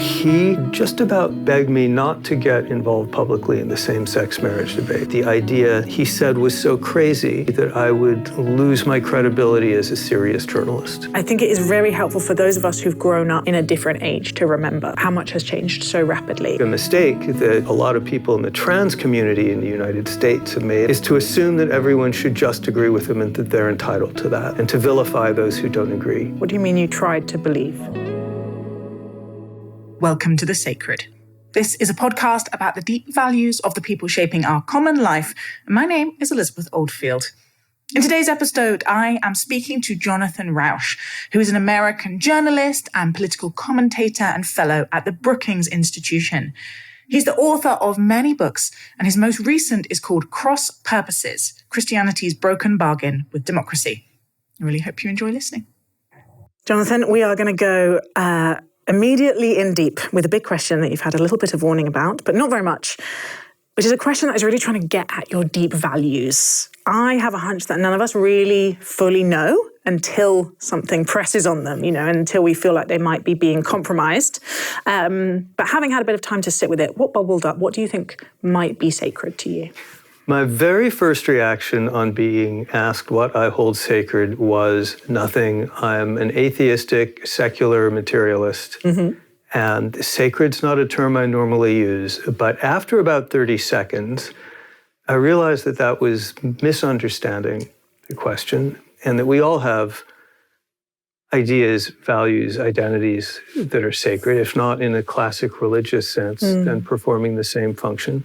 He just about begged me not to get involved publicly in the same-sex marriage debate. The idea, he said, was so crazy that I would lose my credibility as a serious journalist. I think it is very helpful for those of us who've grown up in a different age to remember how much has changed so rapidly. The mistake that a lot of people in the trans community in the United States have made is to assume that everyone should just agree with them and that they're entitled to that, and to vilify those who don't agree. What do you mean you tried to believe? Welcome to The Sacred. This is a podcast about the deep values of the people shaping our common life. My name is Elizabeth Oldfield. In today's episode, I am speaking to Jonathan Rauch, who is an American journalist and political commentator and fellow at the Brookings Institution. He's the author of many books, and his most recent is called Cross Purposes, Christianity's Broken Bargain with Democracy. I really hope you enjoy listening. Jonathan, we are going to go immediately in deep with a big question that you've had a little bit of warning about, but not very much, which is a question that is really trying to get at your deep values. I have a hunch that none of us really fully know until something presses on them, until we feel like they might be being compromised. But having had a bit of time to sit with it, what bubbled up? What do you think might be sacred to you? My very first reaction on being asked what I hold sacred was nothing. I'm an atheistic, secular materialist, and sacred's not a term I normally use. But after about 30 seconds, I realized that that was misunderstanding the question, and that we all have ideas, values, identities that are sacred, if not in a classic religious sense, then performing the same function.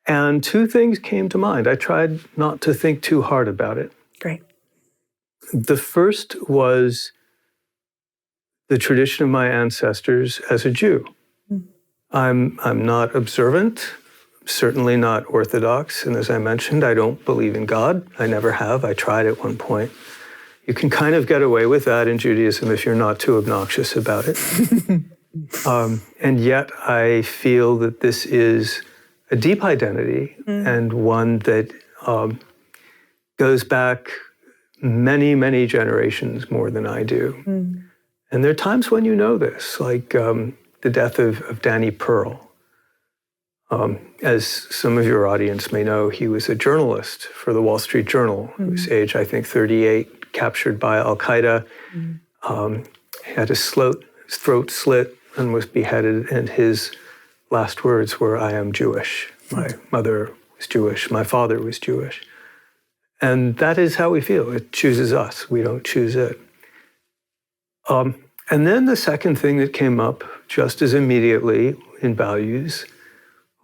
And two things came to mind. I tried not to think too hard about it. Great. The first was the tradition of my ancestors as a Jew. I'm not observant, certainly not orthodox. And as I mentioned, I don't believe in God. I never have. I tried at one point. You can kind of get away with that in Judaism if you're not too obnoxious about it. And yet I feel that this is a deep identity, and one that goes back many, many generations more than I do. And there are times when you know this, like the death of Danny Pearl. As some of your audience may know, he was a journalist for the Wall Street Journal. He was age, I think, 38, captured by Al-Qaeda. Had his throat slit and was beheaded, and his last words were, "I am Jewish." My mother was Jewish. My father was Jewish. And that is how we feel. It chooses us. We don't choose it. And then the second thing that came up just as immediately in values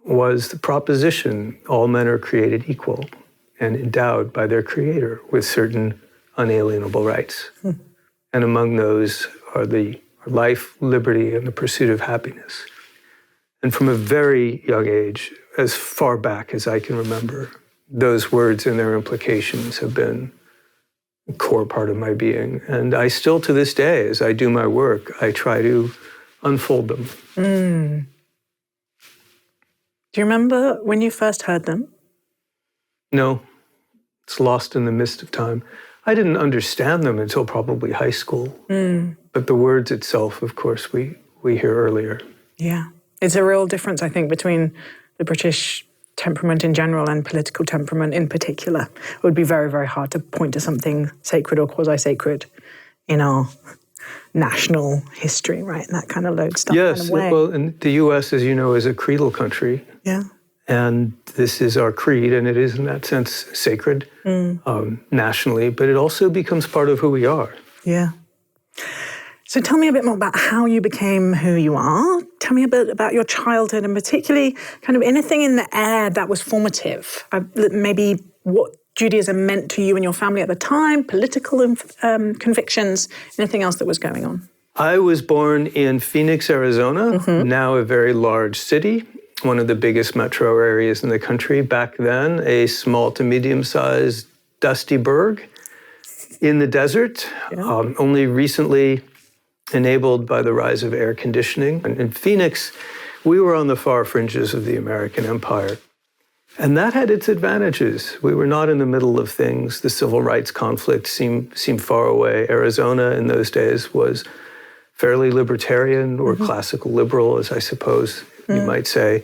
was the proposition all men are created equal and endowed by their Creator with certain unalienable rights. And among those are the life, liberty, and the pursuit of happiness. And from a very young age, as far back as I can remember, those words and their implications have been a core part of my being. And I still, to this day, as I do my work, I try to unfold them. Do you remember when you first heard them? No, it's lost in the mist of time. I didn't understand them until probably high school. But the words itself, of course, we hear earlier. Yeah. It's a real difference, I think, between the British temperament in general and political temperament in particular. It would be very, very hard to point to something sacred or quasi-sacred in our national history, right? And that kind of lodestone yes, kind of way. Well, and the U.S., as you know, is a creedal country. Yeah. And this is our creed, and it is in that sense sacred nationally, but it also becomes part of who we are. Yeah. So tell me a bit more about how you became who you are. Tell me a bit about your childhood, and particularly kind of anything in the air that was formative. Maybe what Judaism meant to you and your family at the time, political convictions, anything else that was going on. I was born in Phoenix, Arizona, now a very large city, one of the biggest metro areas in the country. Back then, a small to medium-sized dusty burg in the desert, only recently enabled by the rise of air conditioning. And in Phoenix, we were on the far fringes of the American empire. And that had its advantages. We were not in the middle of things. The civil rights conflict seemed far away. Arizona in those days was fairly libertarian or classical liberal, as I suppose you might say.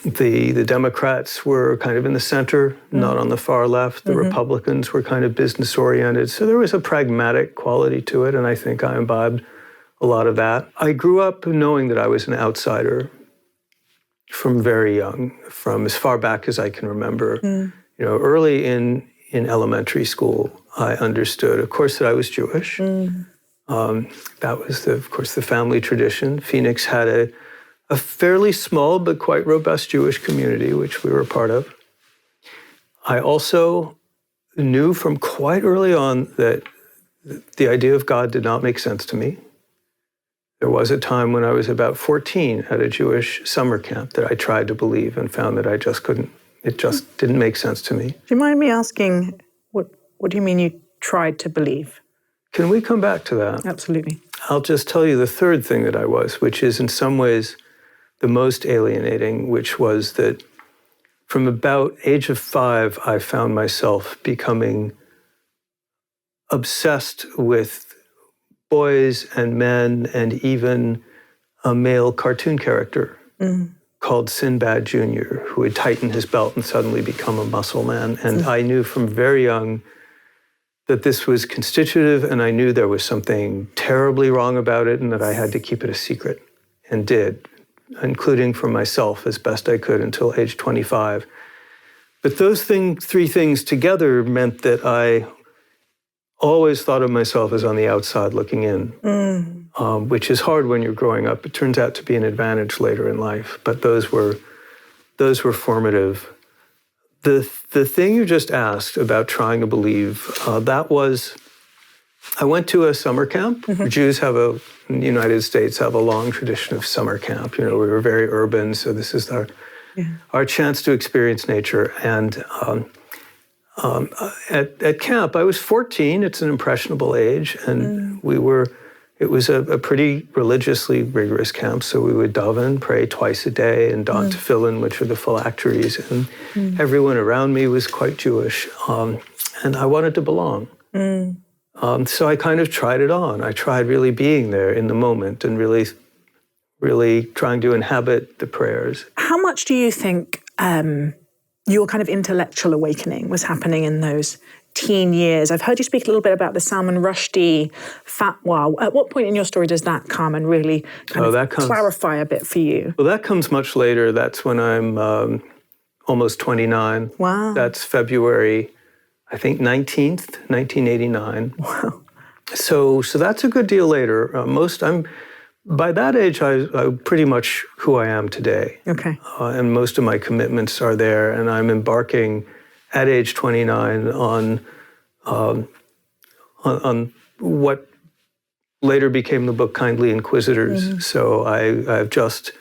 The Democrats were kind of in the center, not on the far left. The Republicans were kind of business-oriented. So there was a pragmatic quality to it, and I think I imbibed a lot of that. I grew up knowing that I was an outsider from very young, from as far back as I can remember. You know, early in elementary school, I understood, of course, that I was Jewish. That was, of course, the family tradition. Phoenix had a fairly small but quite robust Jewish community, which we were a part of. I also knew from quite early on that the idea of God did not make sense to me. There was a time when I was about 14 at a Jewish summer camp that I tried to believe and found that I just couldn't. It just didn't make sense to me. Do you mind me asking, what do you mean you tried to believe? Can we come back to that? Absolutely. I'll just tell you the third thing that I was, which is in some ways the most alienating, which was that from about age of 5, I found myself becoming obsessed with boys and men and even a male cartoon character called Sinbad Jr., who would tighten his belt and suddenly become a muscle man. And I knew from very young that this was constitutive, and I knew there was something terribly wrong about it and that I had to keep it a secret, and did, including from myself as best I could until age 25. But those three things together meant that I always thought of myself as on the outside looking in, which is hard when you're growing up. It turns out to be an advantage later in life, but those were formative. The thing you just asked about trying to believe, I went to a summer camp. Jews in the United States have a long tradition of summer camp. You know, we were very urban, so this is our chance to experience nature. And at camp, I was 14. It's an impressionable age, and it was a pretty religiously rigorous camp. So we would daven, pray twice a day, and don tefillin, which are the phylacteries. And everyone around me was quite Jewish, and I wanted to belong. So I kind of tried it on. I tried really being there in the moment and really trying to inhabit the prayers. How much do you think your kind of intellectual awakening was happening in those teen years? I've heard you speak a little bit about the Salman Rushdie fatwa. At what point in your story does that come and really clarify a bit for you? Well, that comes much later. That's when I'm almost 29. Wow. That's February, I think, 19th, 1989. Wow. So that's a good deal later. By that age, I'm pretty much who I am today. Okay. And most of my commitments are there, and I'm embarking at age 29 on what later became the book Kindly Inquisitors. So I've just,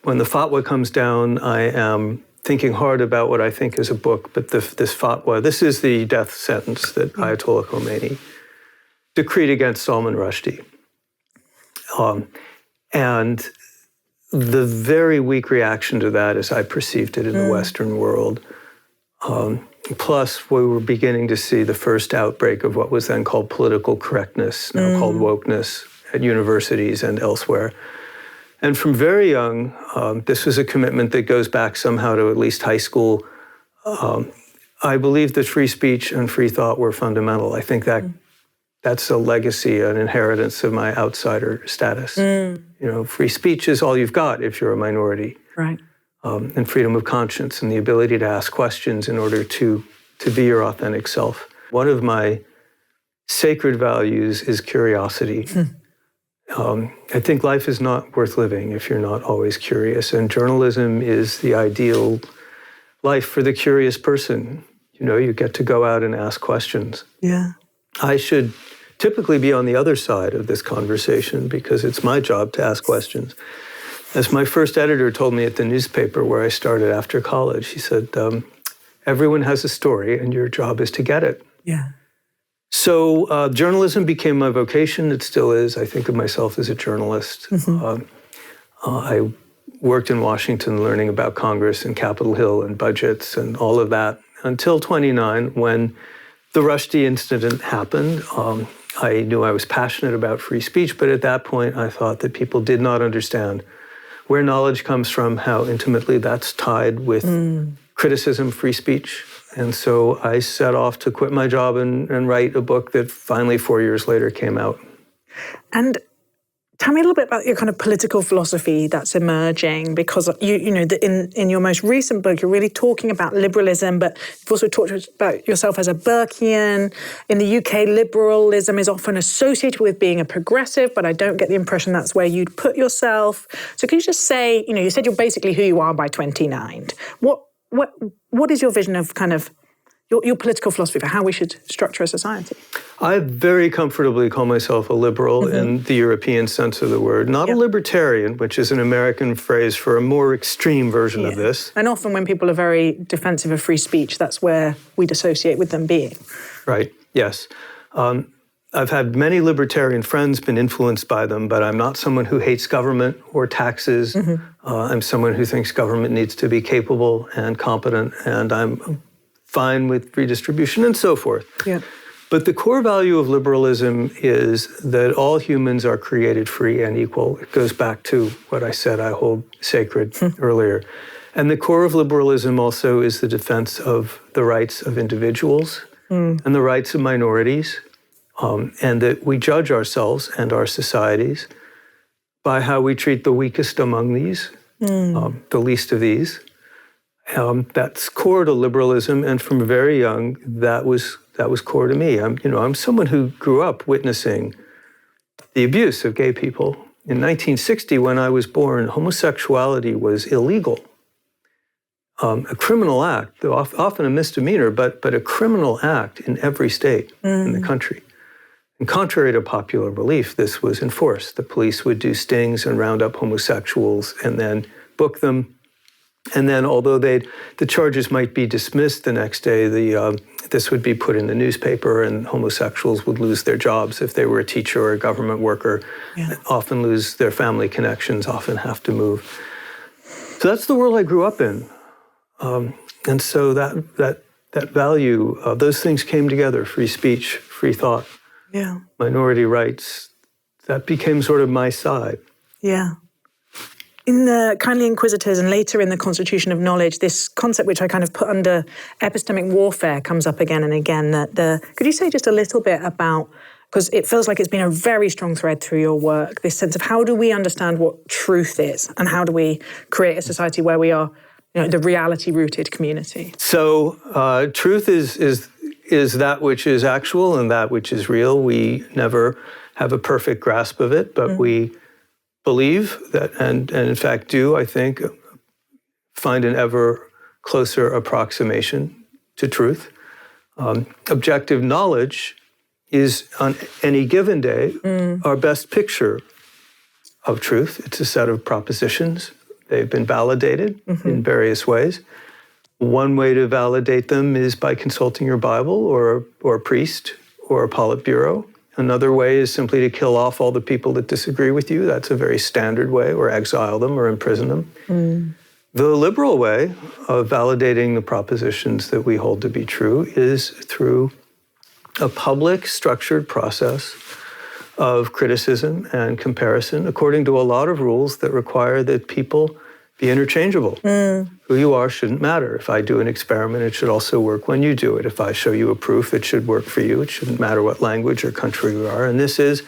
when the fatwa comes down, I am thinking hard about what I think is a book, but this fatwa, this is the death sentence that Ayatollah Khomeini decreed against Salman Rushdie. And the very weak reaction to that, as I perceived it in the Western world, plus we were beginning to see the first outbreak of what was then called political correctness, now called wokeness, at universities and elsewhere. And from very young, this was a commitment that goes back somehow to at least high school. I believed that free speech and free thought were fundamental. I think that's a legacy, an inheritance of my outsider status. You know, free speech is all you've got if you're a minority. Right. And freedom of conscience and the ability to ask questions in order to be your authentic self. One of my sacred values is curiosity. I think life is not worth living if you're not always curious, and journalism is the ideal life for the curious person. You know, you get to go out and ask questions. Yeah. I should typically be on the other side of this conversation because it's my job to ask questions. As my first editor told me at the newspaper where I started after college, he said, everyone has a story and your job is to get it. Yeah. So journalism became my vocation. It still is. I think of myself as a journalist. I worked in Washington learning about Congress and Capitol Hill and budgets and all of that until 29 when the Rushdie incident happened. I knew I was passionate about free speech, but at that point I thought that people did not understand where knowledge comes from, how intimately that's tied with criticism, free speech. And so I set off to quit my job and write a book that finally 4 years later came out. And tell me a little bit about your kind of political philosophy that's emerging, because in your most recent book, you're really talking about liberalism, but you've also talked about yourself as a Burkean. In the UK, liberalism is often associated with being a progressive, but I don't get the impression that's where you'd put yourself. So can you just say, you said you're basically who you are by 29. What is your vision of kind of your political philosophy for how we should structure a society? I very comfortably call myself a liberal in the European sense of the word, not a libertarian, which is an American phrase for a more extreme version of this. And often when people are very defensive of free speech, that's where we'd associate with them being. Right, yes. I've had many libertarian friends, been influenced by them, but I'm not someone who hates government or taxes. I'm someone who thinks government needs to be capable and competent, and I'm fine with redistribution and so forth. Yeah. But the core value of liberalism is that all humans are created free and equal. It goes back to what I said I hold sacred earlier. And the core of liberalism also is the defense of the rights of individuals and the rights of minorities, and that we judge ourselves and our societies by how we treat the weakest among these, the least of these. That's core to liberalism, and from very young, that was core to me. I'm someone who grew up witnessing the abuse of gay people. In 1960, when I was born, homosexuality was illegal, a criminal act, often a misdemeanor, but a criminal act in every state in the country. And contrary to popular belief, this was enforced. The police would do stings and round up homosexuals and then book them. And then, although the charges might be dismissed the next day, this would be put in the newspaper, and homosexuals would lose their jobs if they were a teacher or a government worker, often lose their family connections, often have to move. So that's the world I grew up in. And so that value, those things came together: free speech, free thought, minority rights. That became sort of my side. Yeah. In the Kindly Inquisitors and later in the Constitution of Knowledge, this concept which I kind of put under epistemic warfare comes up again and again. Could you say just a little bit about, because it feels like it's been a very strong thread through your work, this sense of how do we understand what truth is and how do we create a society where we are the reality-rooted community? So truth is that which is actual and that which is real. We never have a perfect grasp of it, but we believe that, and in fact do, I think, find an ever closer approximation to truth. Objective knowledge is, on any given day, our best picture of truth. It's a set of propositions. They've been validated in various ways. One way to validate them is by consulting your Bible or a priest or a Politburo. Another way is simply to kill off all the people that disagree with you. That's a very standard way, or exile them or imprison them. The liberal way of validating the propositions that we hold to be true is through a public, structured process of criticism and comparison according to a lot of rules that require that people be interchangeable. Who you are shouldn't matter. If I do an experiment, it should also work when you do it. If I show you a proof, it should work for you. It shouldn't matter what language or country you are. And this is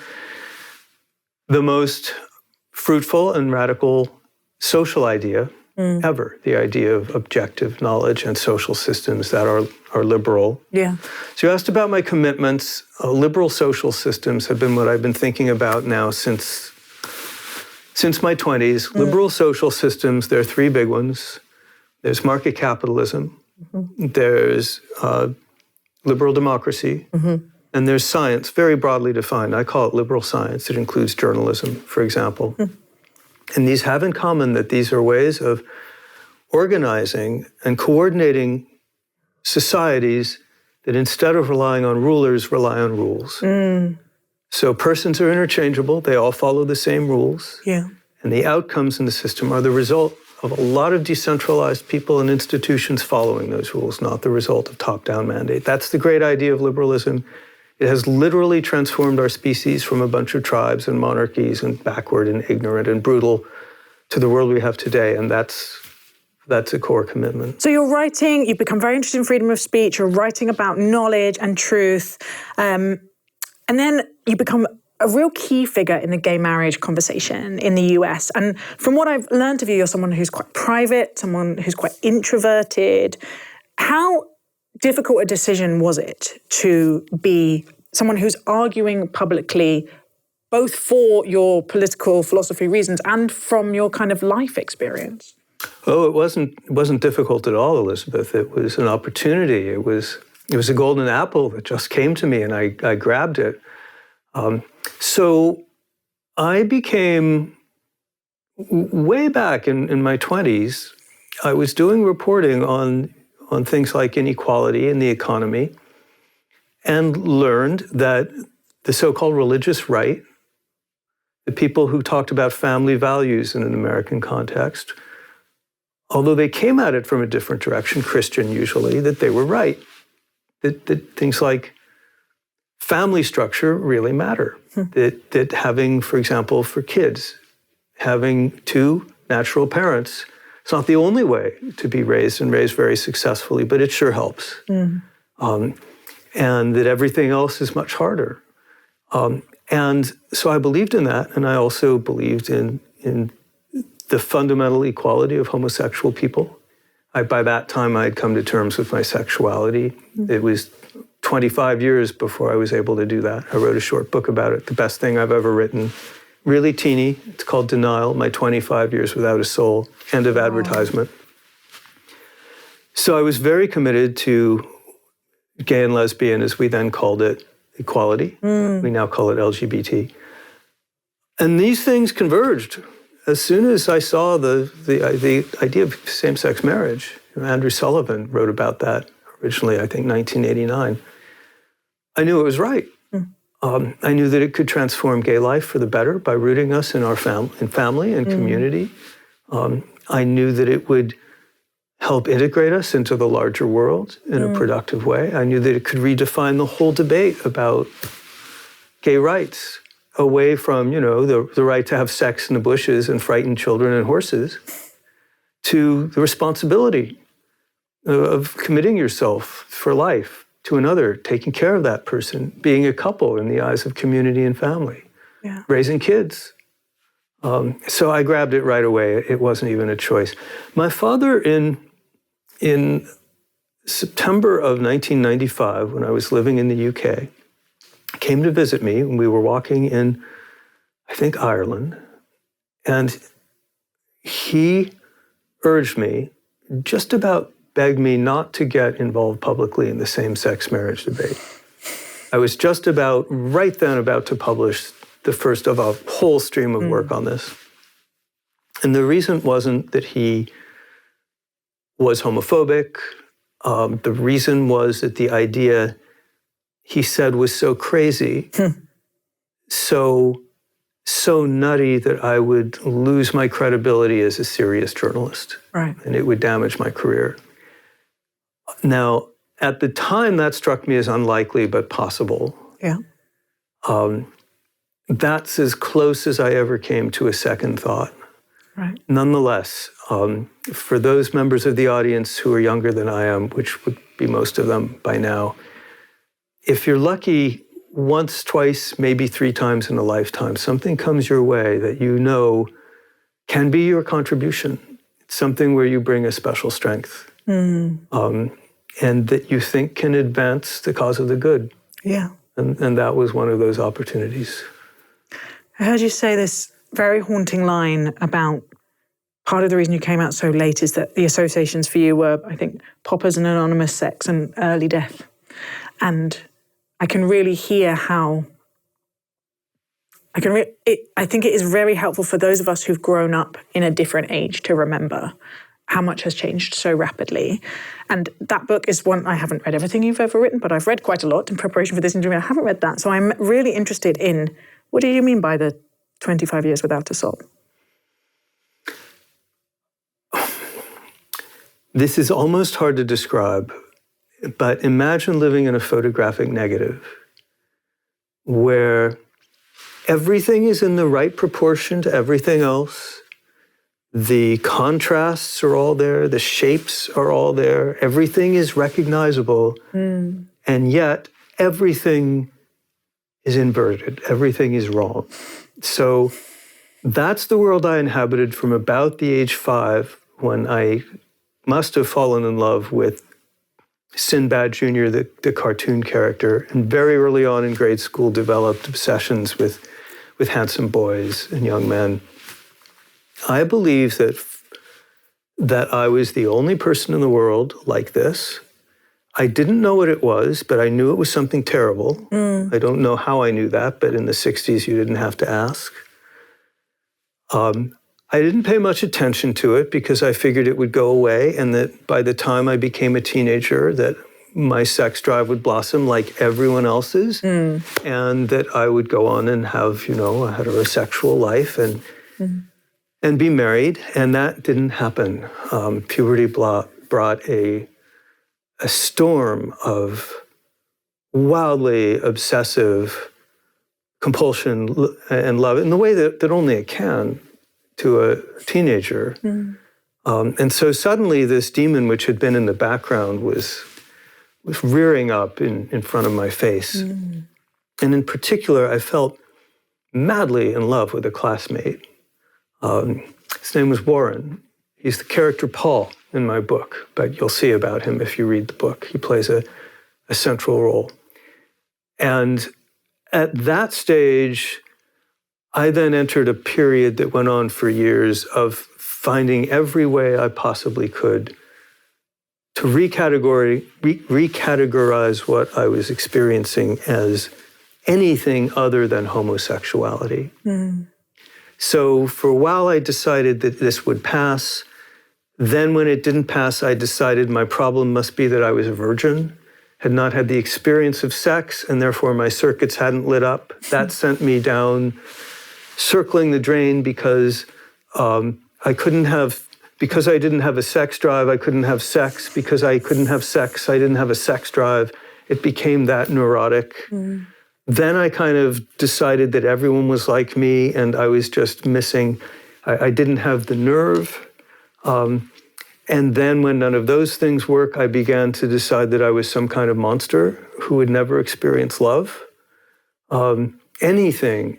the most fruitful and radical social idea ever, the idea of objective knowledge and social systems that are liberal. Yeah. So you asked about my commitments. Liberal social systems have been what I've been thinking about now since my 20s. Liberal social systems, there are three big ones. There's market capitalism, there's liberal democracy, and there's science, very broadly defined. I call it liberal science. It includes journalism, for example. And these have in common that these are ways of organizing and coordinating societies that instead of relying on rulers, rely on rules. So persons are interchangeable, they all follow the same rules. And the outcomes in the system are the result of a lot of decentralized people and institutions following those rules, not the result of top-down mandate. That's the great idea of liberalism. It has literally transformed our species from a bunch of tribes and monarchies and backward and ignorant and brutal to the world we have today. And that's a core commitment. So you're writing, you've become very interested in freedom of speech, you're writing about knowledge and truth, and then you become a real key figure in the gay marriage conversation in the US. And from what I've learned of you, you're someone who's quite private, someone who's quite introverted. How difficult a decision was it to be someone who's arguing publicly, both for your political philosophy reasons and from your kind of life experience? Oh, it wasn't difficult at all, Elizabeth. It was an opportunity. It was a golden apple that just came to me, and I grabbed it. So I became, way back in my 20s, I was doing reporting on things like inequality in the economy, and learned that the so-called religious right, the people who talked about family values in an American context, although they came at it from a different direction, Christian usually, that they were right. That things like family structure really matter. That having, for example, for kids, having two natural parents, it's not the only way to be raised and raised very successfully, but it sure helps. And that everything else is much harder. And so I believed in that, and I also believed in the fundamental equality of homosexual people. By that time, I had come to terms with my sexuality. It was 25 years before I was able to do that. I wrote a short book about it, the best thing I've ever written. Really teeny. It's called Denial, My 25 Years Without a Soul. End of advertisement. So I was very committed to gay and lesbian, as we then called it, equality. We now call it LGBT. And these things converged. As soon as I saw the idea of same-sex marriage, Andrew Sullivan wrote about that originally, I think, 1989, I knew it was right. I knew that it could transform gay life for the better by rooting us in our family and community. I knew that it would help integrate us into the larger world in a productive way. I knew that it could redefine the whole debate about gay rights, away from, the right to have sex in the bushes and frighten children and horses, to the responsibility of committing yourself for life to another, taking care of that person, being a couple in the eyes of community and family, raising kids. So I grabbed it right away. It wasn't even a choice. My father, in September of 1995, when I was living in the UK, came to visit me, and we were walking in, I think, Ireland, and he urged me, just about begged me not to get involved publicly in the same-sex marriage debate. I was just right then about to publish the first of a whole stream of work on this. And the reason wasn't that he was homophobic. The reason was that the idea, he said, was so crazy, so nutty that I would lose my credibility as a serious journalist. Right. And it would damage my career. Now, at the time, that struck me as unlikely, but possible. Yeah. That's as close as I ever came to a second thought. Right. Nonetheless, for those members of the audience who are younger than I am, which would be most of them by now, if you're lucky, once, twice, maybe 3 times in a lifetime, something comes your way that you know can be your contribution. It's something where you bring a special strength, and that you think can advance the cause of the good. Yeah. And that was one of those opportunities. I heard you say this very haunting line about part of the reason you came out so late is that the associations for you were, I think, poppers and anonymous sex and early death. And I can really hear how I think it is very helpful for those of us who've grown up in a different age to remember how much has changed so rapidly. And that book is one, I haven't read everything you've ever written, but I've read quite a lot in preparation for this interview. I haven't read that. So I'm really interested in, what do you mean by the 25 years without a soul? This is almost hard to describe, but imagine living in a photographic negative. where everything is in the right proportion to everything else. The contrasts are all there, the shapes are all there, everything is recognizable, and yet everything is inverted, everything is wrong. So that's the world I inhabited from about the age 5, when I must have fallen in love with Sinbad Jr., the cartoon character, and very early on in grade school developed obsessions with handsome boys and young men. I believe that I was the only person in the world like this. I didn't know what it was, but I knew it was something terrible. I don't know how I knew that, but in the 60s, you didn't have to ask. I didn't pay much attention to it because I figured it would go away, and that by the time I became a teenager, that my sex drive would blossom like everyone else's, and that I would go on and have, a heterosexual life and be married, and that didn't happen. Puberty brought a storm of wildly obsessive compulsion and love in the way that only it can to a teenager. And so suddenly this demon, which had been in the background, was rearing up in front of my face. And in particular, I felt madly in love with a classmate. His name was Warren. He's the character Paul in my book, but you'll see about him if you read the book. He plays a central role. And at that stage, I then entered a period that went on for years of finding every way I possibly could to recategorize what I was experiencing as anything other than homosexuality. So for a while, I decided that this would pass. Then when it didn't pass, I decided my problem must be that I was a virgin, had not had the experience of sex, and therefore my circuits hadn't lit up. That sent me down, circling the drain, because because I didn't have a sex drive, I couldn't have sex. Because I couldn't have sex, I didn't have a sex drive. It became that neurotic. Then I kind of decided that everyone was like me, and I was just missing. I didn't have the nerve. And then when none of those things work, I began to decide that I was some kind of monster who would never experience love. Anything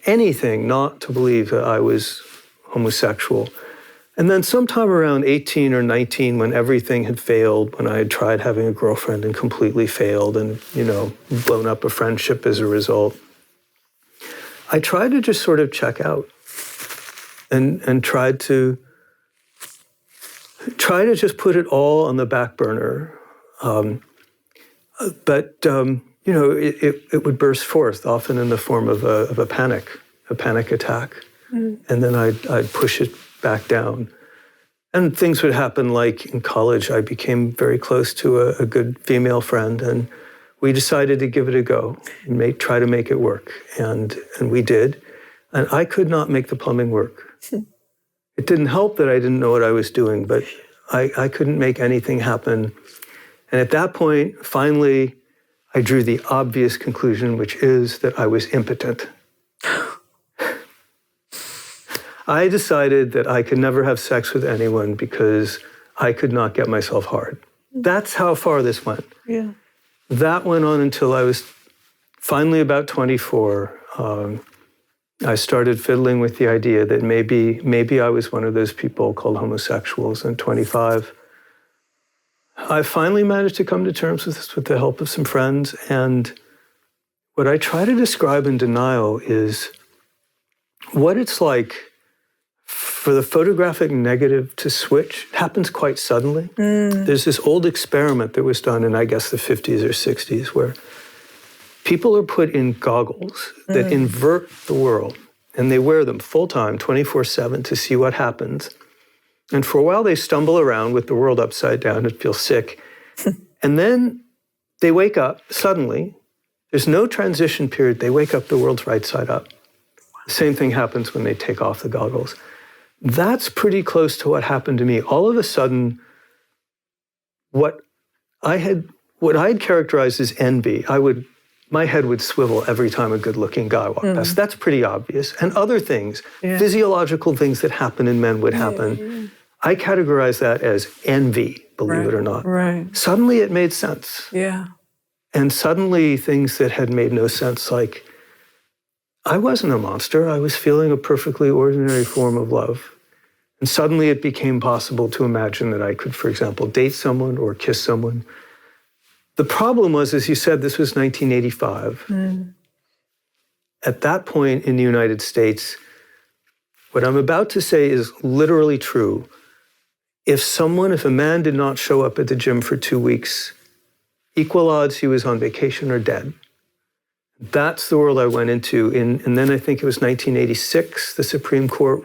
not to believe that I was homosexual. And then sometime around 18 or 19, when everything had failed, when I had tried having a girlfriend and completely failed and, blown up a friendship as a result, I tried to just sort of check out and tried to just put it all on the back burner. But it would burst forth, often in the form of a panic attack. And then I'd push it back down. And things would happen, like in college, I became very close to a good female friend, and we decided to give it a go and try to make it work. And we did. And I could not make the plumbing work. It didn't help that I didn't know what I was doing, but I couldn't make anything happen. And at that point, finally, I drew the obvious conclusion, which is that I was impotent. I decided that I could never have sex with anyone because I could not get myself hard. That's how far this went. Yeah. That went on until I was finally about 24. I started fiddling with the idea that maybe I was one of those people called homosexuals. And 25, I finally managed to come to terms with this with the help of some friends. And what I try to describe in Denial is what it's like for the photographic negative to switch. It happens quite suddenly. There's this old experiment that was done in, I guess, the 50s or 60s, where people are put in goggles that invert the world, and they wear them full-time, 24/7, to see what happens. And for a while, they stumble around with the world upside down and feel sick. And then they wake up suddenly. There's no transition period. They wake up, the world's right side up. The same thing happens when they take off the goggles. That's pretty close to what happened to me. All of a sudden, what I had characterized as envy, I would my head would swivel every time a good-looking guy walked past. That's pretty obvious. And other things, physiological things that happen in men would happen. I categorize that as envy, believe it or not. Right. Suddenly it made sense. Yeah. And suddenly things that had made no sense, like I wasn't a monster. I was feeling a perfectly ordinary form of love. And suddenly it became possible to imagine that I could, for example, date someone or kiss someone. The problem was, as you said, this was 1985. At that point in the United States, what I'm about to say is literally true. If a man did not show up at the gym for 2 weeks, equal odds he was on vacation or dead. That's the world I went into. And then I think it was 1986, the Supreme Court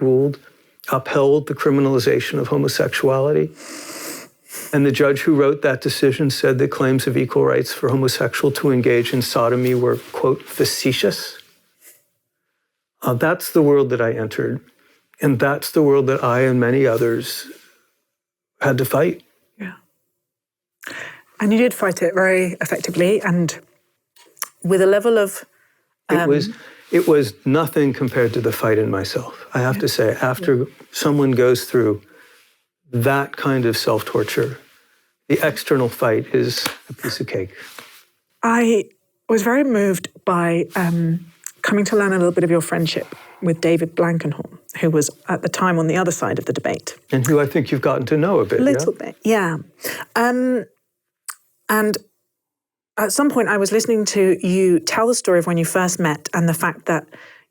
upheld the criminalization of homosexuality. And the judge who wrote that decision said that claims of equal rights for homosexual to engage in sodomy were, quote, facetious. That's the world that I entered. And that's the world that I and many others had to fight. Yeah. And you did fight it very effectively and with a level of... It was nothing compared to the fight in myself. I have to say, after someone goes through that kind of self-torture, the external fight is a piece of cake. I was very moved by coming to learn a little bit of your friendship with David Blankenhorn, who was at the time on the other side of the debate. And who I think you've gotten to know a bit, little bit, yeah. And at some point I was listening to you tell the story of when you first met and the fact that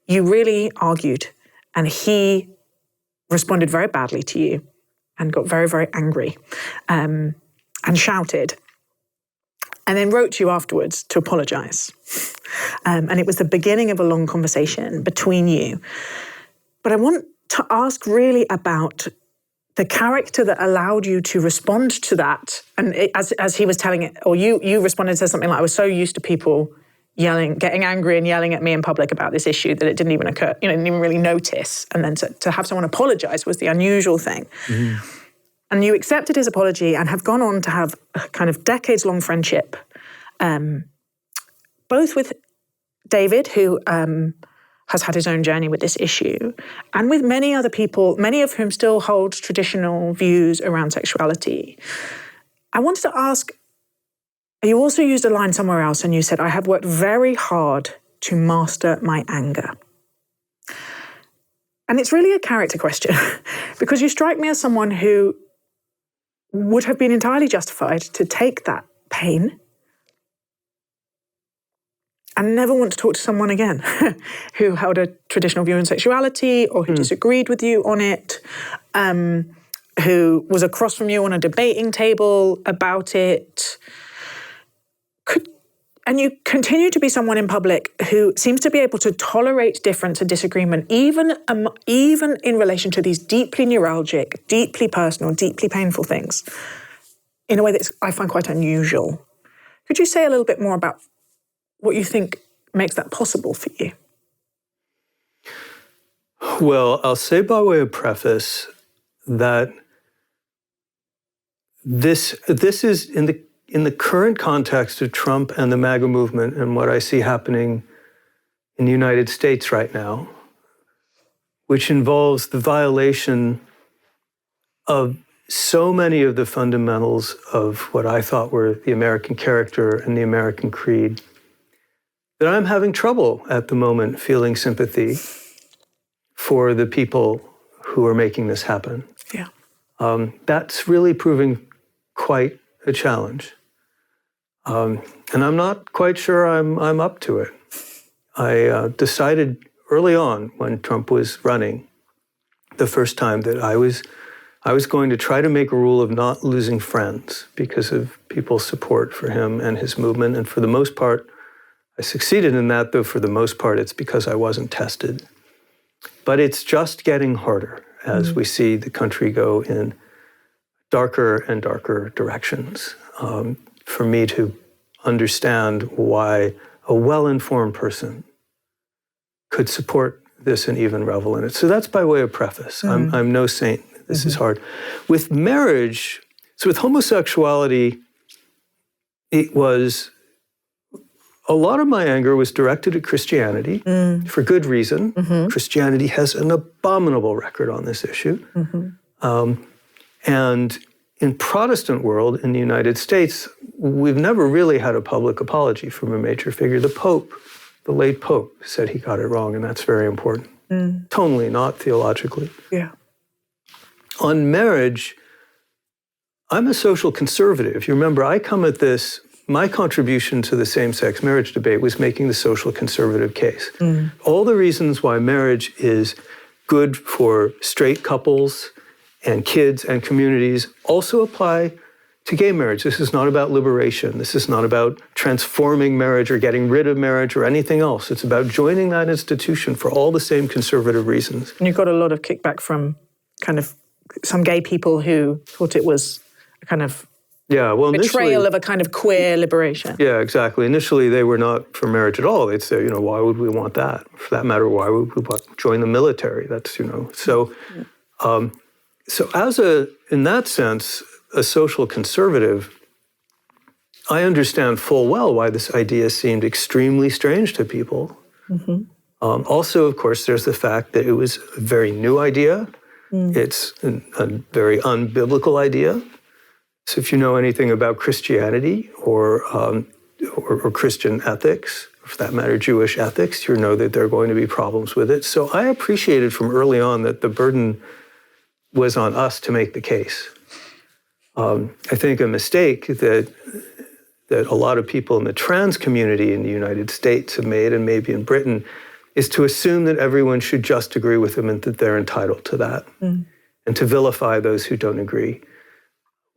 you really argued and he responded very badly to you and got very, very angry and shouted and then wrote to you afterwards to apologise. And it was the beginning of a long conversation between you. But I want to ask really about the character that allowed you to respond to that. And as he was telling it, or you responded to something like, I was so used to people getting angry and yelling at me in public about this issue that it didn't even occur, didn't even really notice. And then to have someone apologise was the unusual thing. And you accepted his apology and have gone on to have a kind of decades-long friendship, both with David, who has had his own journey with this issue, and with many other people, many of whom still hold traditional views around sexuality. I wanted to ask, you also used a line somewhere else and you said, I have worked very hard to master my anger. And it's really a character question because you strike me as someone who would have been entirely justified to take that pain and never want to talk to someone again who held a traditional view on sexuality or who disagreed with you on it, who was across from you on a debating table about it. And you continue to be someone in public who seems to be able to tolerate difference and disagreement, even in relation to these deeply neuralgic, deeply personal, deeply painful things, in a way that I find quite unusual. Could you say a little bit more about what you think makes that possible for you? Well, I'll say by way of preface that this is in the current context of Trump and the MAGA movement and what I see happening in the United States right now, which involves the violation of so many of the fundamentals of what I thought were the American character and the American creed, that I'm having trouble at the moment feeling sympathy for the people who are making this happen. Yeah. That's really proving quite a challenge. And I'm not quite sure I'm up to it. I decided early on when Trump was running the first time that I was going to try to make a rule of not losing friends because of people's support for him and his movement. And for the most part, I succeeded in that, though for the most part, it's because I wasn't tested. But it's just getting harder as we see the country go in darker and darker directions. For me to understand why a well-informed person could support this and even revel in it. So that's by way of preface. I'm no saint. This is hard. With marriage, so with homosexuality, it was a lot of my anger was directed at Christianity for good reason. Christianity has an abominable record on this issue. And in Protestant world, in the United States, we've never really had a public apology from a major figure. The Pope, the late Pope, said he got it wrong, and that's very important. Tonally, not theologically. Yeah. On marriage, I'm a social conservative. You remember, I come at this, my contribution to the same-sex marriage debate was making the social conservative case. All the reasons why marriage is good for straight couples and kids and communities also apply to gay marriage. This is not about liberation. This is not about transforming marriage or getting rid of marriage or anything else. It's about joining that institution for all the same conservative reasons. And you got a lot of kickback from kind of some gay people who thought it was a kind of betrayal of a kind of queer liberation. Yeah, exactly. Initially, they were not for marriage at all. They'd say, why would we want that? For that matter, why would we join the military? That's, So in that sense, a social conservative, I understand full well why this idea seemed extremely strange to people. Also, of course, there's the fact that it was a very new idea. It's a very unbiblical idea. So if you know anything about Christianity or Christian ethics, or for that matter, Jewish ethics, you know that there are going to be problems with it. So I appreciated from early on that the burden was on us to make the case. I think a mistake that a lot of people in the trans community in the United States have made, and maybe in Britain, is to assume that everyone should just agree with them and that they're entitled to that, and to vilify those who don't agree.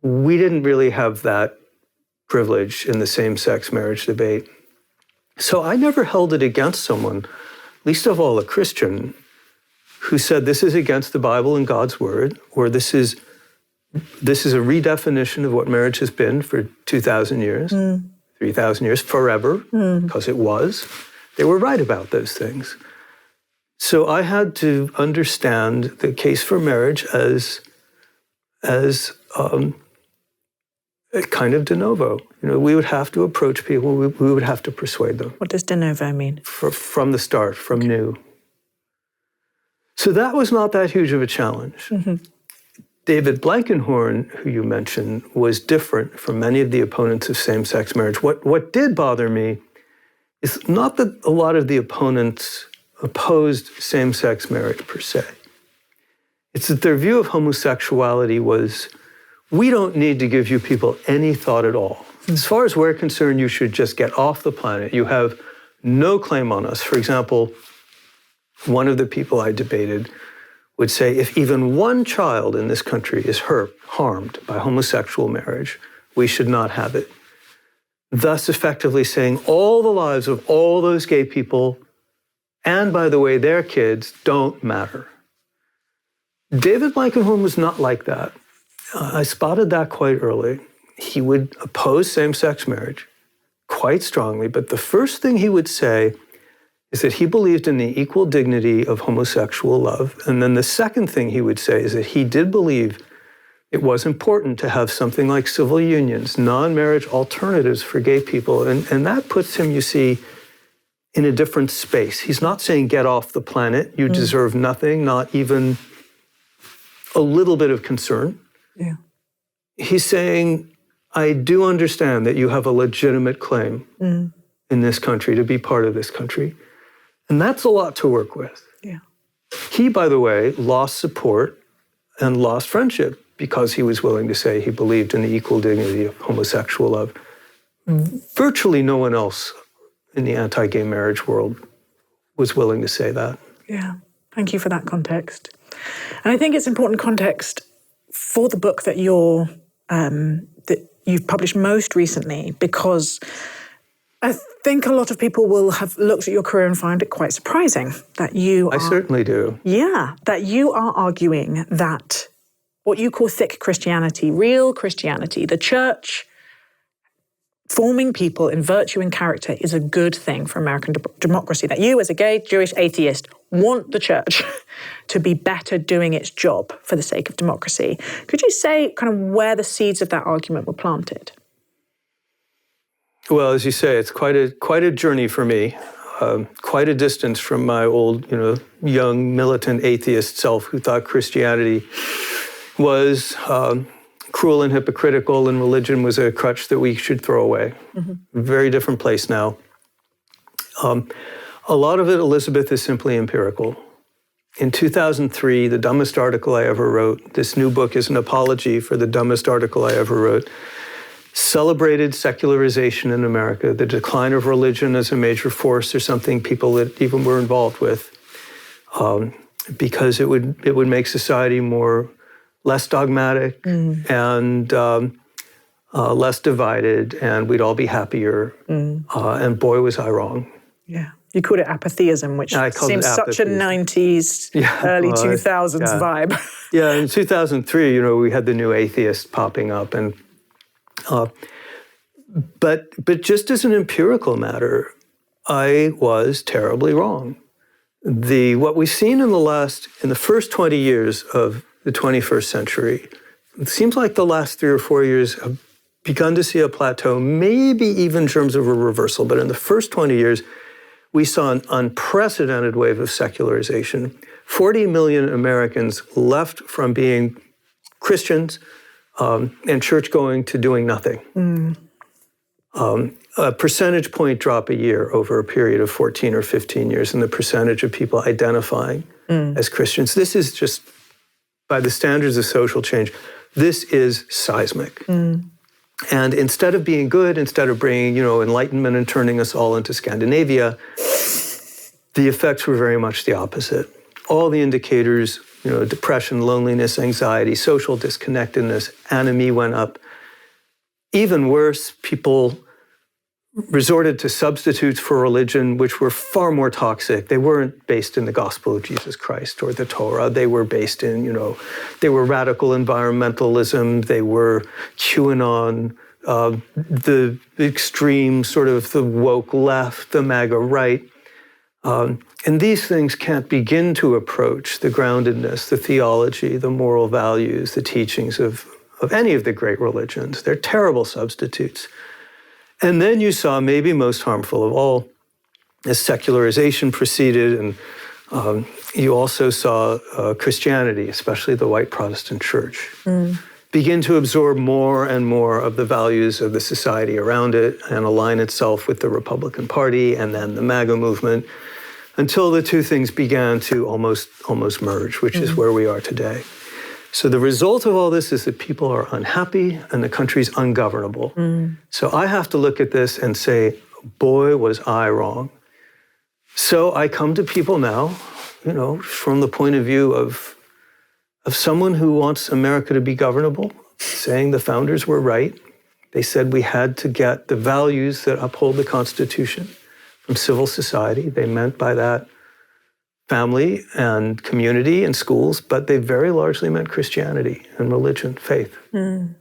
We didn't really have that privilege in the same-sex marriage debate. So I never held it against someone, least of all a Christian, who said this is against the Bible and God's word, or this is a redefinition of what marriage has been for 2,000 years, 3,000 years, forever, because it was. They were right about those things. So I had to understand the case for marriage as a kind of de novo. We would have to approach people, we would have to persuade them. What does de novo mean? From the start, from new. So that was not that huge of a challenge. David Blankenhorn, who you mentioned, was different from many of the opponents of same-sex marriage. What did bother me is not that a lot of the opponents opposed same-sex marriage per se. It's that their view of homosexuality was, we don't need to give you people any thought at all. As far as we're concerned, you should just get off the planet. You have no claim on us. For example, one of the people I debated would say, if even one child in this country is harmed by homosexual marriage, we should not have it. Thus effectively saying all the lives of all those gay people, and by the way, their kids, don't matter. David Blankenhorn was not like that. I spotted that quite early. He would oppose same-sex marriage quite strongly, but the first thing he would say is that he believed in the equal dignity of homosexual love. And then the second thing he would say is that he did believe it was important to have something like civil unions, non-marriage alternatives for gay people. And that puts him, you see, in a different space. He's not saying get off the planet, you deserve nothing, not even a little bit of concern. Yeah. He's saying, I do understand that you have a legitimate claim in this country to be part of this country. And that's a lot to work with. Yeah. He, by the way, lost support and lost friendship because he was willing to say he believed in the equal dignity of homosexual love. Virtually no one else in the anti-gay marriage world was willing to say that. Yeah, thank you for that context. And I think it's important context for the book that that you've published most recently, because I think a lot of people will have looked at your career and find it quite surprising that you I certainly do. Yeah, that you are arguing that what you call thick Christianity, real Christianity, the church forming people in virtue and character is a good thing for American democracy, that you as a gay Jewish atheist want the church to be better doing its job for the sake of democracy. Could you say kind of where the seeds of that argument were planted? Well, as you say, it's quite a journey for me, quite a distance from my old, young militant atheist self who thought Christianity was cruel and hypocritical, and religion was a crutch that we should throw away. Very different place now. A lot of it, Elizabeth, is simply empirical. In 2003, the dumbest article I ever wrote, this new book is an apology for the dumbest article I ever wrote, celebrated secularization in America, the decline of religion as a major force or something people that even were involved with, because it would make society less dogmatic and less divided, and we'd all be happier. And boy, was I wrong. Yeah. You called it apatheism, which seems such a 90s, early 2000s vibe. Yeah, in 2003, we had the new Atheist popping up, and but just as an empirical matter, I was terribly wrong. What we've seen in the first 20 years of the 21st century, it seems like the last 3 or 4 years have begun to see a plateau, maybe even in terms of a reversal. But in the first 20 years, we saw an unprecedented wave of secularization. 40 million Americans left from being Christians and church-going to doing nothing. A percentage point drop a year over a period of 14 or 15 years in the percentage of people identifying as Christians. This is just, by the standards of social change, this is seismic. And instead of being good, instead of bringing, enlightenment and turning us all into Scandinavia, the effects were very much the opposite. All the indicators, depression, loneliness, anxiety, social disconnectedness, anomie went up. Even worse, people resorted to substitutes for religion, which were far more toxic. They weren't based in the gospel of Jesus Christ or the Torah. They were based in, they were radical environmentalism. They were QAnon, the extreme sort of the woke left, the MAGA right. And these things can't begin to approach the groundedness, the theology, the moral values, the teachings of any of the great religions. They're terrible substitutes. And then you saw, maybe most harmful of all, as secularization proceeded, and you also saw Christianity, especially the white Protestant church, begin to absorb more and more of the values of the society around it and align itself with the Republican Party and then the MAGA movement, until the two things began to almost merge, which is where we are today. So the result of all this is that people are unhappy and the country's ungovernable. So I have to look at this and say, boy, was I wrong. So I come to people now, from the point of view of someone who wants America to be governable, saying the founders were right. They said we had to get the values that uphold the Constitution from civil society. They meant by that family and community and schools, but they very largely meant Christianity and religion, faith. And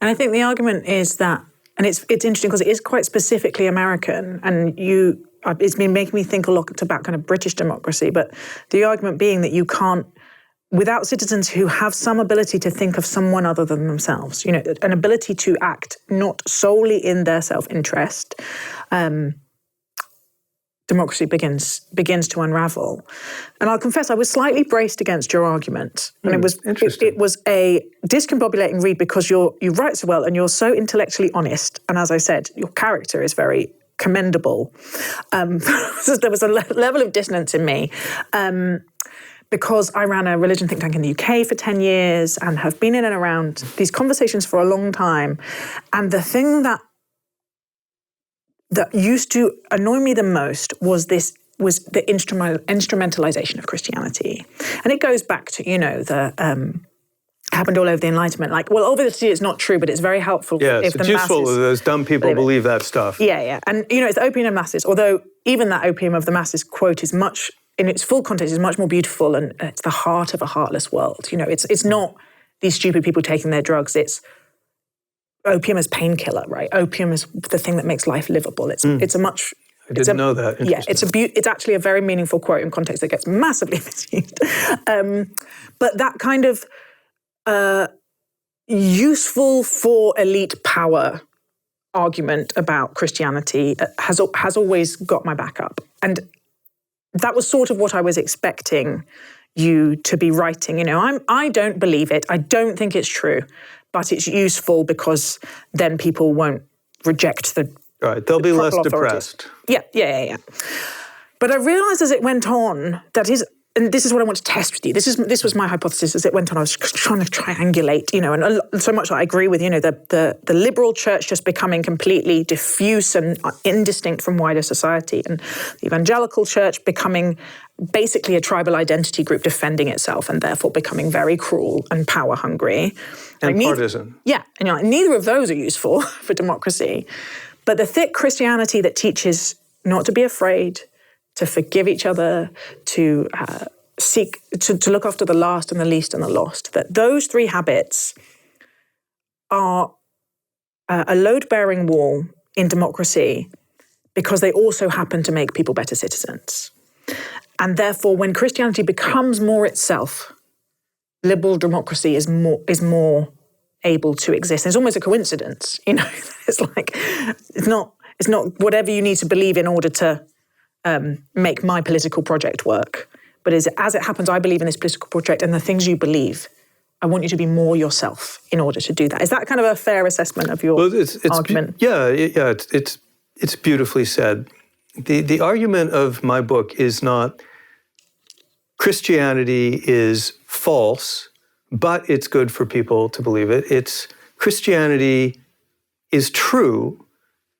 I think the argument is that, and it's interesting because it is quite specifically American, and it's been making me think a lot about kind of British democracy, but the argument being that you can't, without citizens who have some ability to think of someone other than themselves, an ability to act not solely in their self-interest, democracy begins to unravel. And I'll confess, I was slightly braced against your argument. And it was a discombobulating read because you write so well and you're so intellectually honest. And as I said, your character is very commendable. So there was a level of dissonance in me. Because I ran a religion think tank in the UK for 10 years and have been in and around these conversations for a long time. And the thing that used to annoy me the most was the instrumentalization of Christianity. And it goes back to, happened all over the Enlightenment. Like, well, obviously it's not true, but it's very helpful. Yeah, it's useful if those dumb people believe that stuff. Yeah. And, it's the opium of masses, although even that opium of the masses quote is much, in its full context, is much more beautiful, and it's the heart of a heartless world. It's not these stupid people taking their drugs. It's opium as painkiller, right? Opium is the thing that makes life livable. It's a much. I didn't know that. Yeah, it's actually a very meaningful quote in context that gets massively misused. But that kind of useful for elite power argument about Christianity has always got my back up. And that was sort of what I was expecting you to be writing. You know, I don't believe it. I don't think it's true, but it's useful because then people won't reject the Right, they'll be less authorities. depressed. Yeah. But I realized as it went on that and this is what I want to test with you. This was my hypothesis as it went on. I was trying to triangulate, you know, and so much that I agree with, you know, the liberal church just becoming completely diffuse and indistinct from wider society, and the evangelical church becoming basically a tribal identity group defending itself and therefore becoming very cruel and power hungry. And partisan. Yeah, and you know, neither of those are useful for democracy. But the thick Christianity that teaches not to be afraid, to forgive each other, to seek, to look after the last and the least and the lost, that those three habits are a load-bearing wall in democracy because they also happen to make people better citizens. And therefore, when Christianity becomes more itself, liberal democracy is more able to exist. And it's almost a coincidence, you know. It's not whatever you need to believe in order to make my political project work. But as it happens, I believe in this political project, and the things you believe, I want you to be more yourself in order to do that. Is that kind of a fair assessment of your argument? It's beautifully said. The argument of my book is not Christianity is false, but it's good for people to believe it. It's Christianity is true,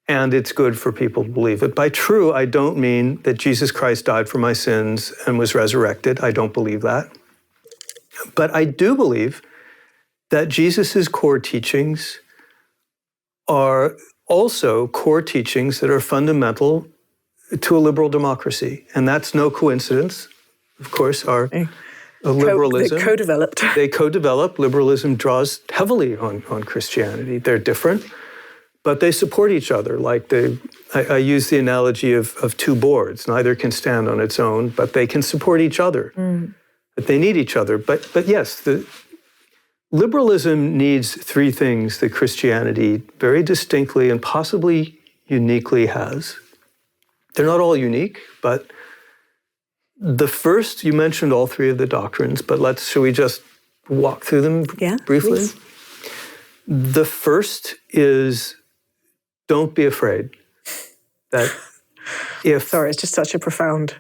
and it's good for people to believe it. By true, I don't mean that Jesus Christ died for my sins and was resurrected. I don't believe that. But I do believe that Jesus's core teachings are also core teachings that are fundamental to a liberal democracy. And that's no coincidence. Of course, our liberalism. They co-developed. They co-develop. Liberalism draws heavily on Christianity. They're different, but they support each other. Like I use the analogy of two boards. Neither can stand on its own, but they can support each other. But they need each other. But yes, the liberalism needs three things that Christianity very distinctly and possibly uniquely has. They're not all unique, but the first, you mentioned all three of the doctrines, but should we just walk through them briefly? Please. The first is don't be afraid. Sorry, it's just such a profound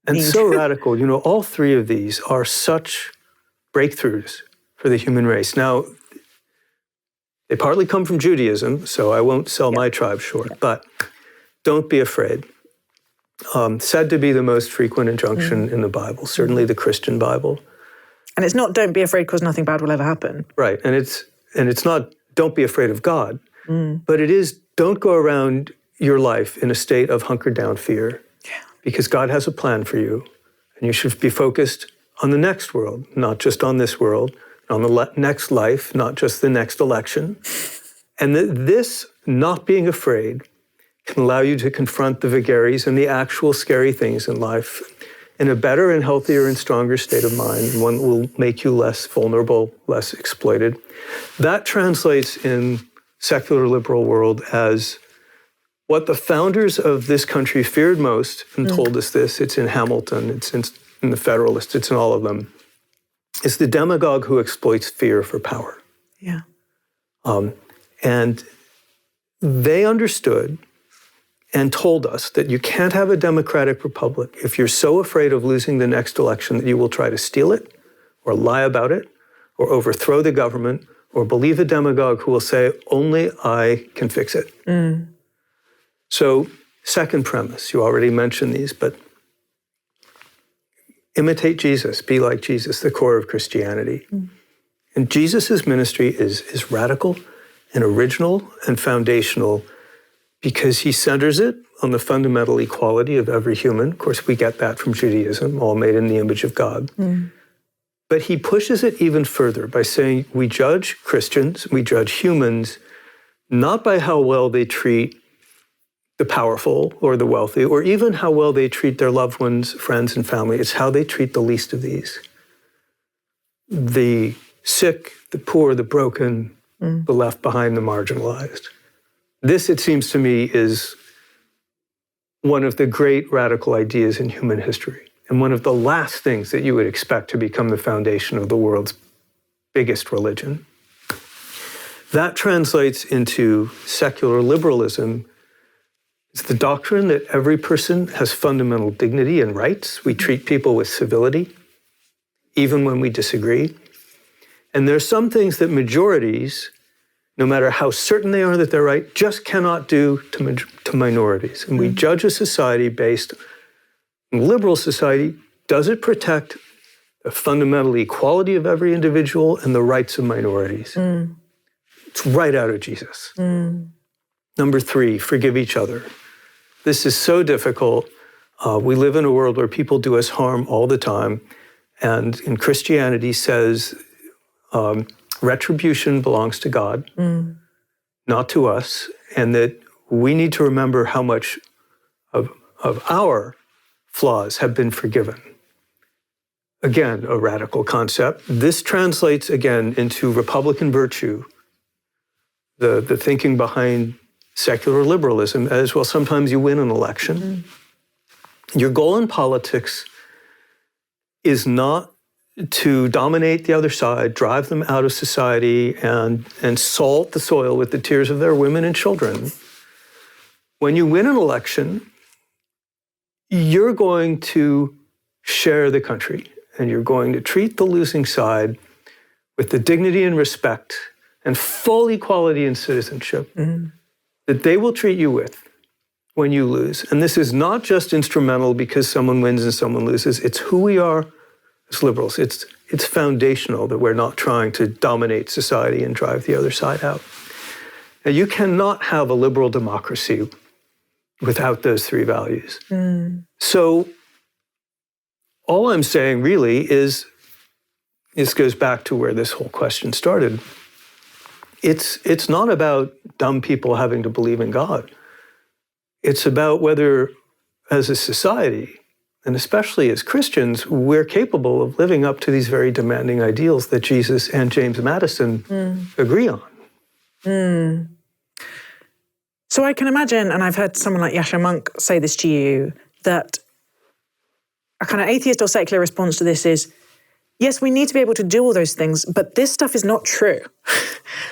and so radical. You know, all three of these are such breakthroughs for the human race. Now, they partly come from Judaism, so I won't sell my tribe short, but don't be afraid. Said to be the most frequent injunction in the Bible, certainly the Christian Bible. And it's not don't be afraid because nothing bad will ever happen. Right, and it's not don't be afraid of God, but it is don't go around your life in a state of hunkered down fear, because God has a plan for you, and you should be focused on the next world, not just on this world, on the next life, not just the next election. And this not being afraid can allow you to confront the vagaries and the actual scary things in life in a better and healthier and stronger state of mind. One will make you less vulnerable, less exploited. That translates in secular liberal world as what the founders of this country feared most and told us this. It's in Hamilton, it's in the Federalist, it's in all of them. It's the demagogue who exploits fear for power. Yeah. And they understood and told us that you can't have a democratic republic if you're so afraid of losing the next election that you will try to steal it or lie about it or overthrow the government or believe a demagogue who will say, only I can fix it. So, second premise, you already mentioned these, but imitate Jesus, be like Jesus, the core of Christianity. And Jesus's ministry is radical and original and foundational because he centers it on the fundamental equality of every human. Of course, we get that from Judaism, all made in the image of God. But he pushes it even further by saying we judge Christians, we judge humans, not by how well they treat the powerful or the wealthy, or even how well they treat their loved ones, friends, and family. It's how they treat the least of these. The sick, the poor, the broken, the left behind, the marginalized. This, it seems to me, is one of the great radical ideas in human history, and one of the last things that you would expect to become the foundation of the world's biggest religion. That translates into secular liberalism. It's the doctrine that every person has fundamental dignity and rights. We treat people with civility, even when we disagree. And there's some things that majorities, no matter how certain they are that they're right, just cannot do to minorities. And we judge a society based on liberal society. Does it protect the fundamental equality of every individual and the rights of minorities? It's right out of Jesus. Number 3, forgive each other. This is so difficult. We live in a world where people do us harm all the time. And in Christianity says retribution belongs to God, not to us. And that we need to remember how much of our flaws have been forgiven. Again, a radical concept. This translates again into Republican virtue, the thinking behind secular liberalism as well. Sometimes you win an election. Your goal in politics is not to dominate the other side, drive them out of society, and salt the soil with the tears of their women and children. When you win an election, you're going to share the country, and you're going to treat the losing side with the dignity and respect and full equality in citizenship that they will treat you with when you lose. And this is not just instrumental because someone wins and someone loses. It's who we are as liberals. It's foundational that we're not trying to dominate society and drive the other side out. Now, you cannot have a liberal democracy without those 3 values. So all I'm saying really is, this goes back to where this whole question started. It's not about dumb people having to believe in God. It's about whether, as a society, and especially as Christians, we're capable of living up to these very demanding ideals that Jesus and James Madison agree on. So I can imagine, and I've heard someone like Yasha Monk say this to you, that a kind of atheist or secular response to this is, yes, we need to be able to do all those things, but this stuff is not true.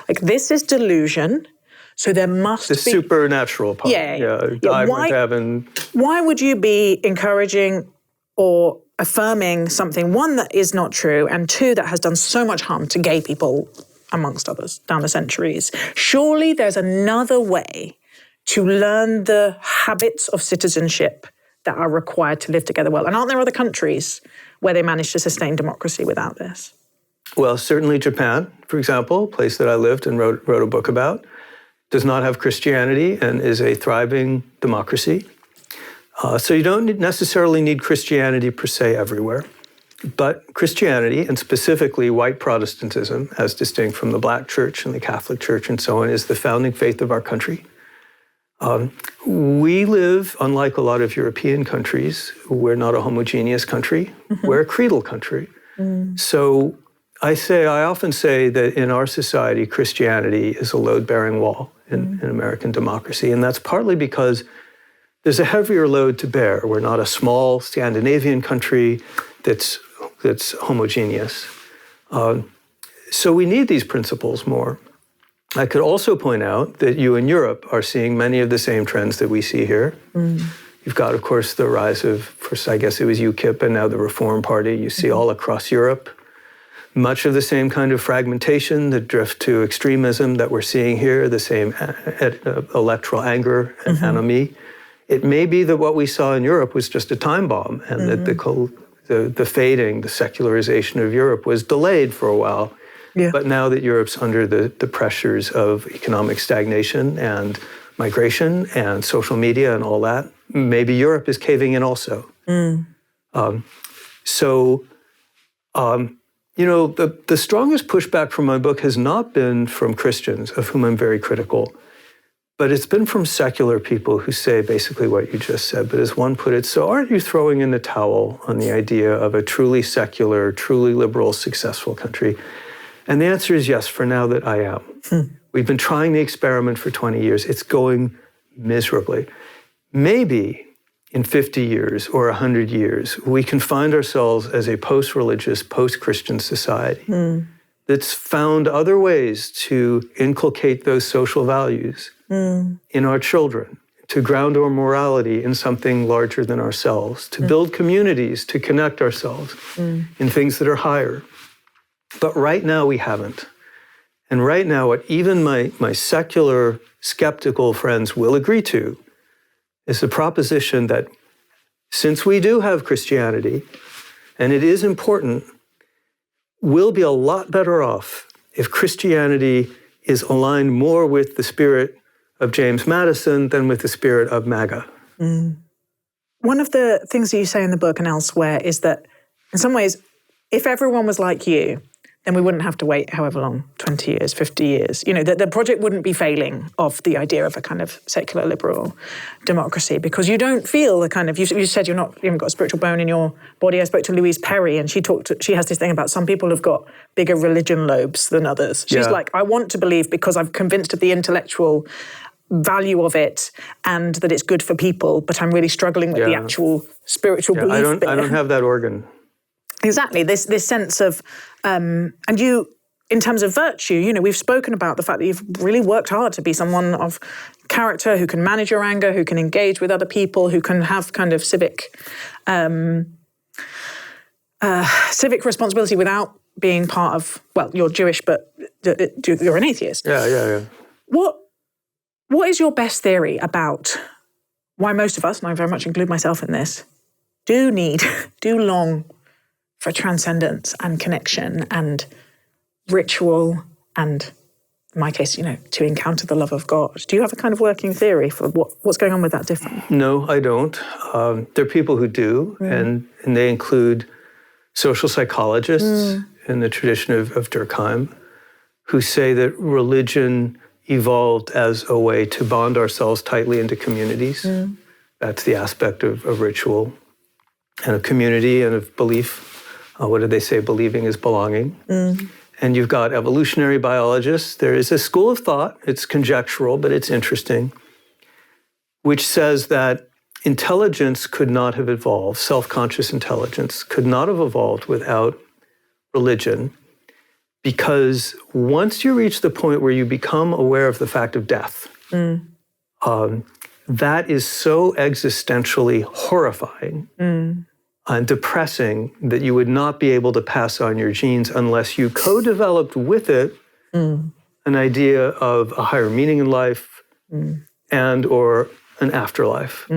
Like, this is delusion, so there must be... The supernatural part. I went to heaven. Why would you be encouraging or affirming something, one, that is not true, and 2, that has done so much harm to gay people, amongst others, down the centuries? Surely there's another way to learn the habits of citizenship that are required to live together well. And aren't there other countries where they manage to sustain democracy without this? Well, certainly Japan, for example, a place that I lived and wrote a book about, does not have Christianity and is a thriving democracy. So you don't necessarily need Christianity per se everywhere. But Christianity, and specifically white Protestantism, as distinct from the Black Church and the Catholic Church and so on, is the founding faith of our country. We live, unlike a lot of European countries, we're not a homogeneous country. We're a creedal country. So I often say that in our society, Christianity is a load-bearing wall in American democracy. And that's partly because there's a heavier load to bear. We're not a small Scandinavian country that's homogeneous. So we need these principles more. I could also point out that you in Europe are seeing many of the same trends that we see here. You've got, of course, the rise of, first I guess it was UKIP and now the Reform Party. You see all across Europe much of the same kind of fragmentation, the drift to extremism that we're seeing here, the same electoral anger and enemy. It may be that what we saw in Europe was just a time bomb and that the fading, the secularization of Europe was delayed for a while. But now that Europe's under the pressures of economic stagnation and migration and social media and all that, maybe Europe is caving in also. The strongest pushback from my book has not been from Christians, of whom I'm very critical, but it's been from secular people who say basically what you just said. But as one put it, so aren't you throwing in the towel on the idea of a truly secular, truly liberal, successful country? And the answer is yes, for now that I am. We've been trying the experiment for 20 years. It's going miserably. Maybe in 50 years or 100 years, we can find ourselves as a post-religious, post-Christian society that's found other ways to inculcate those social values in our children, to ground our morality in something larger than ourselves, to build communities, to connect ourselves in things that are higher. But right now we haven't. And right now, what even my secular, skeptical friends will agree to is the proposition that since we do have Christianity, and it is important, we'll be a lot better off if Christianity is aligned more with the spirit of James Madison than with the spirit of MAGA. One of the things that you say in the book and elsewhere is that, in some ways, if everyone was like you, then we wouldn't have to wait however long, 20 years, 50 years. You know, the project wouldn't be failing of the idea of a kind of secular liberal democracy, because you don't feel the kind of, you said you haven't got a spiritual bone in your body. I spoke to Louise Perry, and she has this thing about some people have got bigger religion lobes than others. She's like, I want to believe because I'm convinced of the intellectual value of it and that it's good for people, but I'm really struggling with the actual spiritual belief bit. I don't have that organ. Exactly, this sense of, and you, in terms of virtue, you know, we've spoken about the fact that you've really worked hard to be someone of character who can manage your anger, who can engage with other people, who can have kind of civic responsibility without being part of, well, you're Jewish, but you're an atheist. Yeah. What is your best theory about why most of us, and I very much include myself in this, do long for transcendence and connection and ritual and, in my case, you know, to encounter the love of God? Do you have a kind of working theory for what's going on with that difference? No, I don't. There are people who do, and they include social psychologists in the tradition of Durkheim, who say that religion evolved as a way to bond ourselves tightly into communities. That's the aspect of ritual and of community and of belief. What do they say? Believing is belonging. And you've got evolutionary biologists. There is a school of thought, it's conjectural, but it's interesting, which says that intelligence could not have evolved, self-conscious intelligence could not have evolved without religion, because once you reach the point where you become aware of the fact of death, that is so existentially horrifying and depressing that you would not be able to pass on your genes unless you co-developed with it an idea of a higher meaning in life and or an afterlife,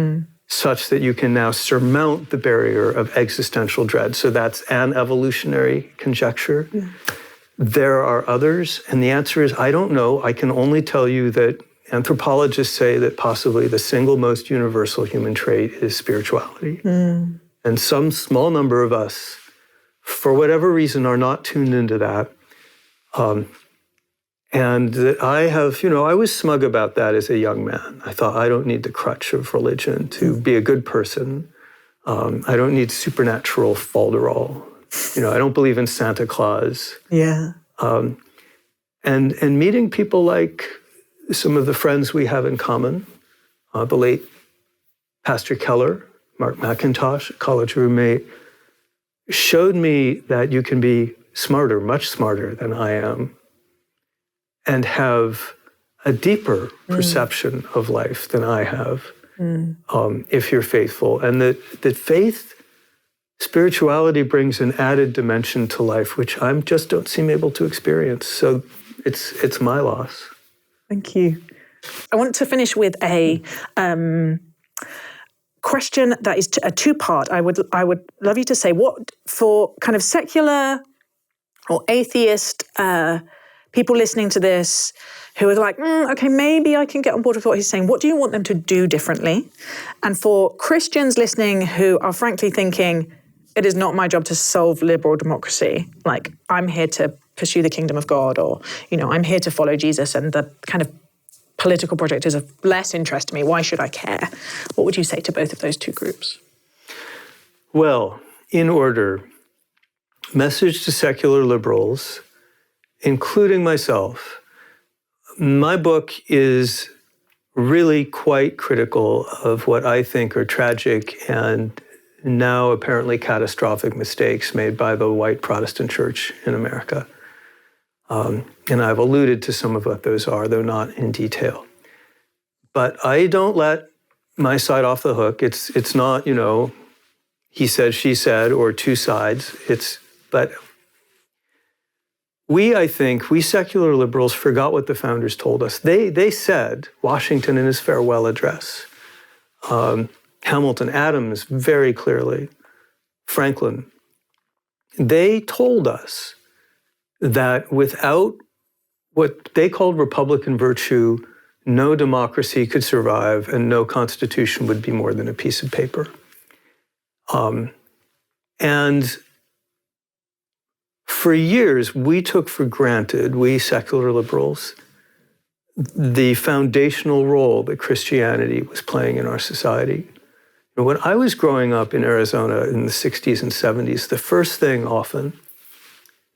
such that you can now surmount the barrier of existential dread. So that's an evolutionary conjecture. There are others, and the answer is, I don't know. I can only tell you that anthropologists say that possibly the single most universal human trait is spirituality. And some small number of us, for whatever reason, are not tuned into that. And that I was smug about that as a young man. I thought, I don't need the crutch of religion to be a good person. I don't need supernatural falderall. I don't believe in Santa Claus. And meeting people like some of the friends we have in common, the late Pastor Keller, Mark McIntosh, a college roommate, showed me that you can be smarter, much smarter than I am, and have a deeper perception of life than I have, if you're faithful. And that faith, spirituality brings an added dimension to life, which I just don't seem able to experience. So it's my loss. Thank you. I want to finish with a question that is a two-part. I would love you to say, what for kind of secular or atheist people listening to this who are like, okay, maybe I can get on board with what he's saying. What do you want them to do differently? And for Christians listening who are frankly thinking, it is not my job to solve liberal democracy. Like, I'm here to pursue the kingdom of God, or, I'm here to follow Jesus, and the kind of political project is of less interest to me. Why should I care? What would you say to both of those two groups? Well, in order, message to secular liberals, including myself, my book is really quite critical of what I think are tragic and now apparently catastrophic mistakes made by the white Protestant church in America. And I've alluded to some of what those are, though not in detail. But I don't let my side off the hook. It's not, he said, she said, or two sides. But I think we secular liberals forgot what the founders told us. They said, Washington in his farewell address, Hamilton, Adams very clearly, Franklin, they told us that without what they called Republican virtue, no democracy could survive and no constitution would be more than a piece of paper. And for years, we took for granted, we secular liberals, the foundational role that Christianity was playing in our society. When I was growing up in Arizona in the 60s and 70s, the first thing often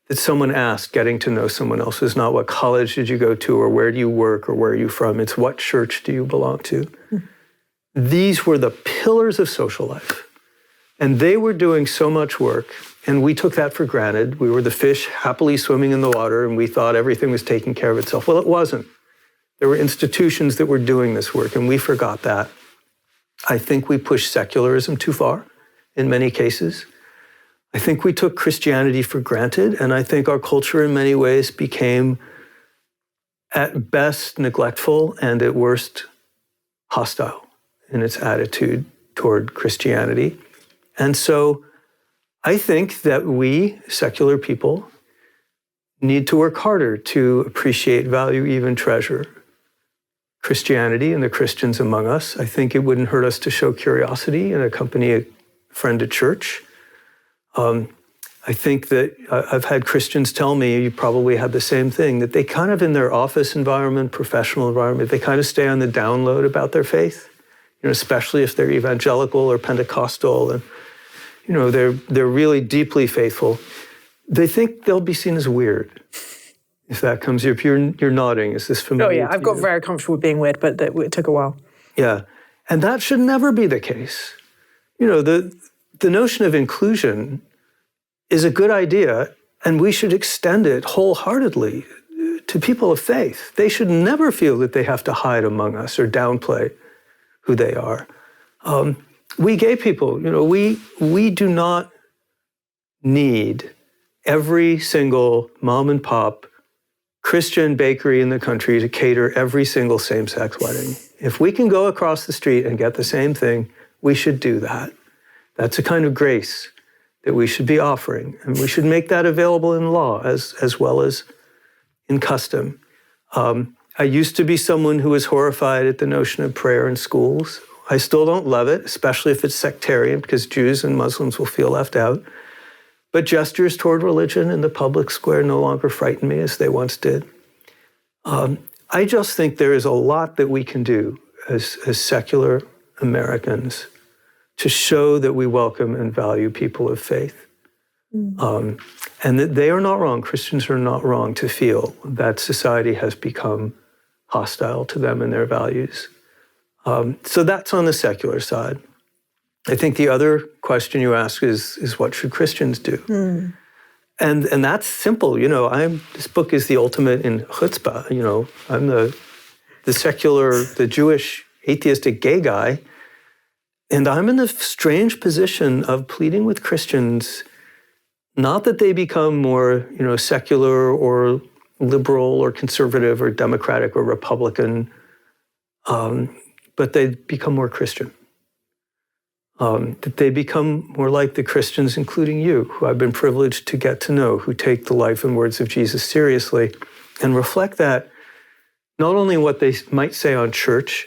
that someone asked, getting to know someone else, was not what college did you go to or where do you work or where are you from? It's what church do you belong to? These were the pillars of social life. And they were doing so much work, and we took that for granted. We were the fish happily swimming in the water, and we thought everything was taking care of itself. Well, it wasn't. There were institutions that were doing this work, and we forgot that. I think we pushed secularism too far in many cases. I think we took Christianity for granted, and I think our culture in many ways became, at best, neglectful and at worst, hostile in its attitude toward Christianity. And so I think that we, secular people, need to work harder to appreciate, value, even treasure Christianity and the Christians among us. I think it wouldn't hurt us to show curiosity and accompany a friend to church. I think that I've had Christians tell me, you probably had the same thing, that they kind of in their office environment, professional environment, they kind of stay on the download about their faith, especially if they're evangelical or Pentecostal and, they're really deeply faithful. They think they'll be seen as weird. If that comes here, if you're nodding, is this familiar? Oh yeah, I've got very comfortable with being weird, but it took a while. Yeah, and that should never be the case. The notion of inclusion is a good idea, and we should extend it wholeheartedly to people of faith. They should never feel that they have to hide among us or downplay who they are. We gay people, we do not need every single mom and pop Christian bakery in the country to cater every single same-sex wedding. If we can go across the street and get the same thing, we should do that. That's a kind of grace that we should be offering, and we should make that available in law as well as in custom. I used to be someone who was horrified at the notion of prayer in schools. I still don't love it, especially if it's sectarian, because Jews and Muslims will feel left out. But gestures toward religion in the public square no longer frighten me as they once did. I just think there is a lot that we can do as secular Americans to show that we welcome and value people of faith. And that they are not wrong, Christians are not wrong to feel that society has become hostile to them and their values. So that's on the secular side. I think the other question you ask is what should Christians do? And that's simple. This book is the ultimate in chutzpah. I'm the secular, the Jewish, atheistic gay guy, and I'm in the strange position of pleading with Christians, not that they become more, secular or liberal or conservative or democratic or Republican, but they become more Christian. That they become more like the Christians, including you, who I've been privileged to get to know, who take the life and words of Jesus seriously and reflect that not only in what they might say on church,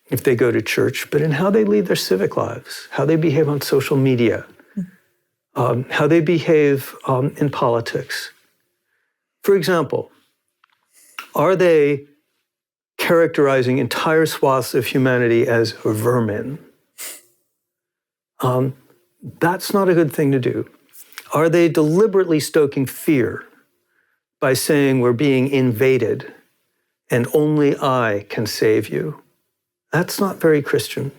if they go to church, but in how they lead their civic lives, how they behave on social media, how they behave in politics. For example, are they characterizing entire swaths of humanity as vermin? That's not a good thing to do. Are they deliberately stoking fear by saying we're being invaded and only I can save you. That's not very Christian.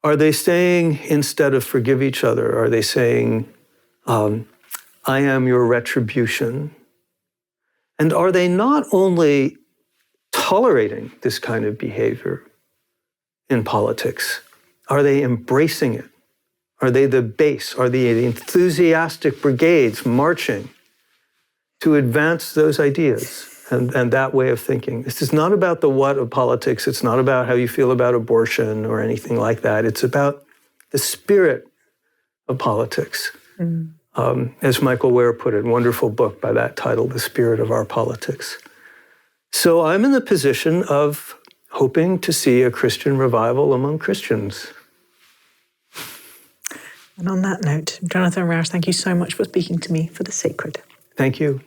Are they saying, instead of forgive each other, are they saying, I am your retribution? And are they not only tolerating this kind of behavior in politics, are they embracing it? Are they the base? Are they the enthusiastic brigades marching to advance those ideas and that way of thinking? This is not about the what of politics. It's not about how you feel about abortion or anything like that. It's about the spirit of politics. As Michael Ware put it, wonderful book by that title, The Spirit of Our Politics. So I'm in the position of hoping to see a Christian revival among Christians. And on that note, Jonathan Rauch, thank you so much for speaking to me for The Sacred. Thank you.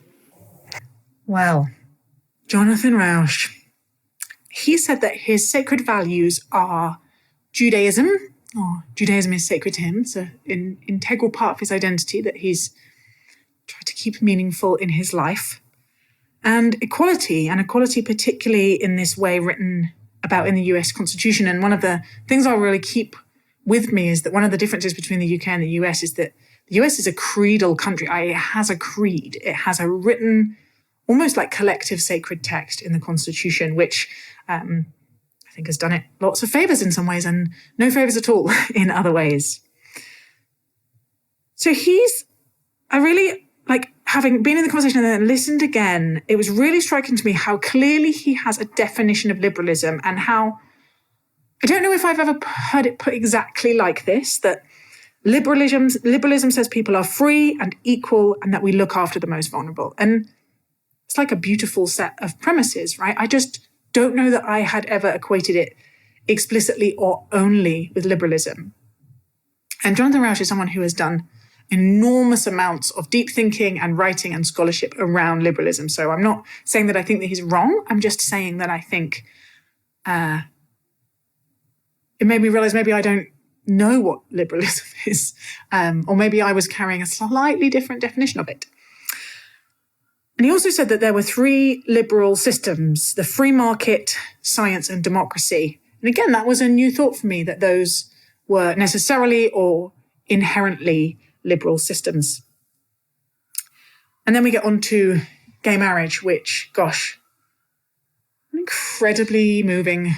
Well, Jonathan Rauch, he said that his sacred values are Judaism, or Judaism is sacred to him. It's an integral part of his identity that he's tried to keep meaningful in his life. And equality particularly in this way written about in the US Constitution. And one of the things I'll really keep with me is that one of the differences between the UK and the US is that the US is a creedal country. It has a creed. It has a written, almost like collective sacred text in the Constitution, which I think has done it lots of favors in some ways and no favors at all in other ways. So I really, like, having been in the conversation and then listened again, it was really striking to me how clearly he has a definition of liberalism and how, I don't know if I've ever heard it put exactly like this, that liberalism says people are free and equal and that we look after the most vulnerable. And it's like a beautiful set of premises, right? I just don't know that I had ever equated it explicitly or only with liberalism. And Jonathan Rauch is someone who has done enormous amounts of deep thinking and writing and scholarship around liberalism. So I'm not saying that I think that he's wrong. I'm just saying that I think it made me realize maybe I don't know what liberalism is, or maybe I was carrying a slightly different definition of it. And he also said that there were three liberal systems: the free market, science, and democracy. And again, that was a new thought for me, that those were necessarily or inherently liberal systems. And then we get on to gay marriage, which, gosh, an incredibly moving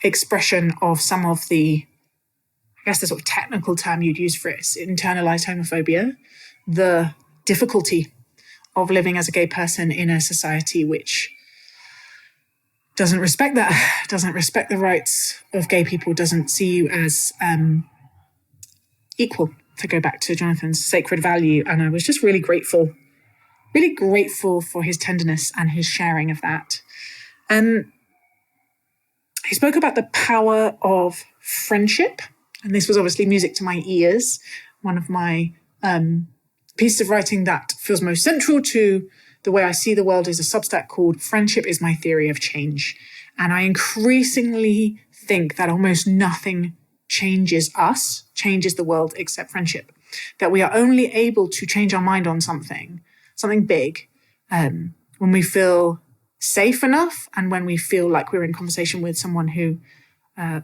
expression of some of the, I guess the sort of technical term you'd use for it is internalized homophobia, the difficulty of living as a gay person in a society which doesn't respect that, doesn't respect the rights of gay people, doesn't see you as equal, to go back to Jonathan's sacred value. And I was just really grateful for his tenderness and his sharing of that. He spoke about the power of friendship. And this was obviously music to my ears. One of my pieces of writing that feels most central to the way I see the world is a Substack called Friendship is My Theory of Change. And I increasingly think that almost nothing changes the world except friendship. That we are only able to change our mind on something big, when we feel safe enough and when we feel like we're in conversation with someone who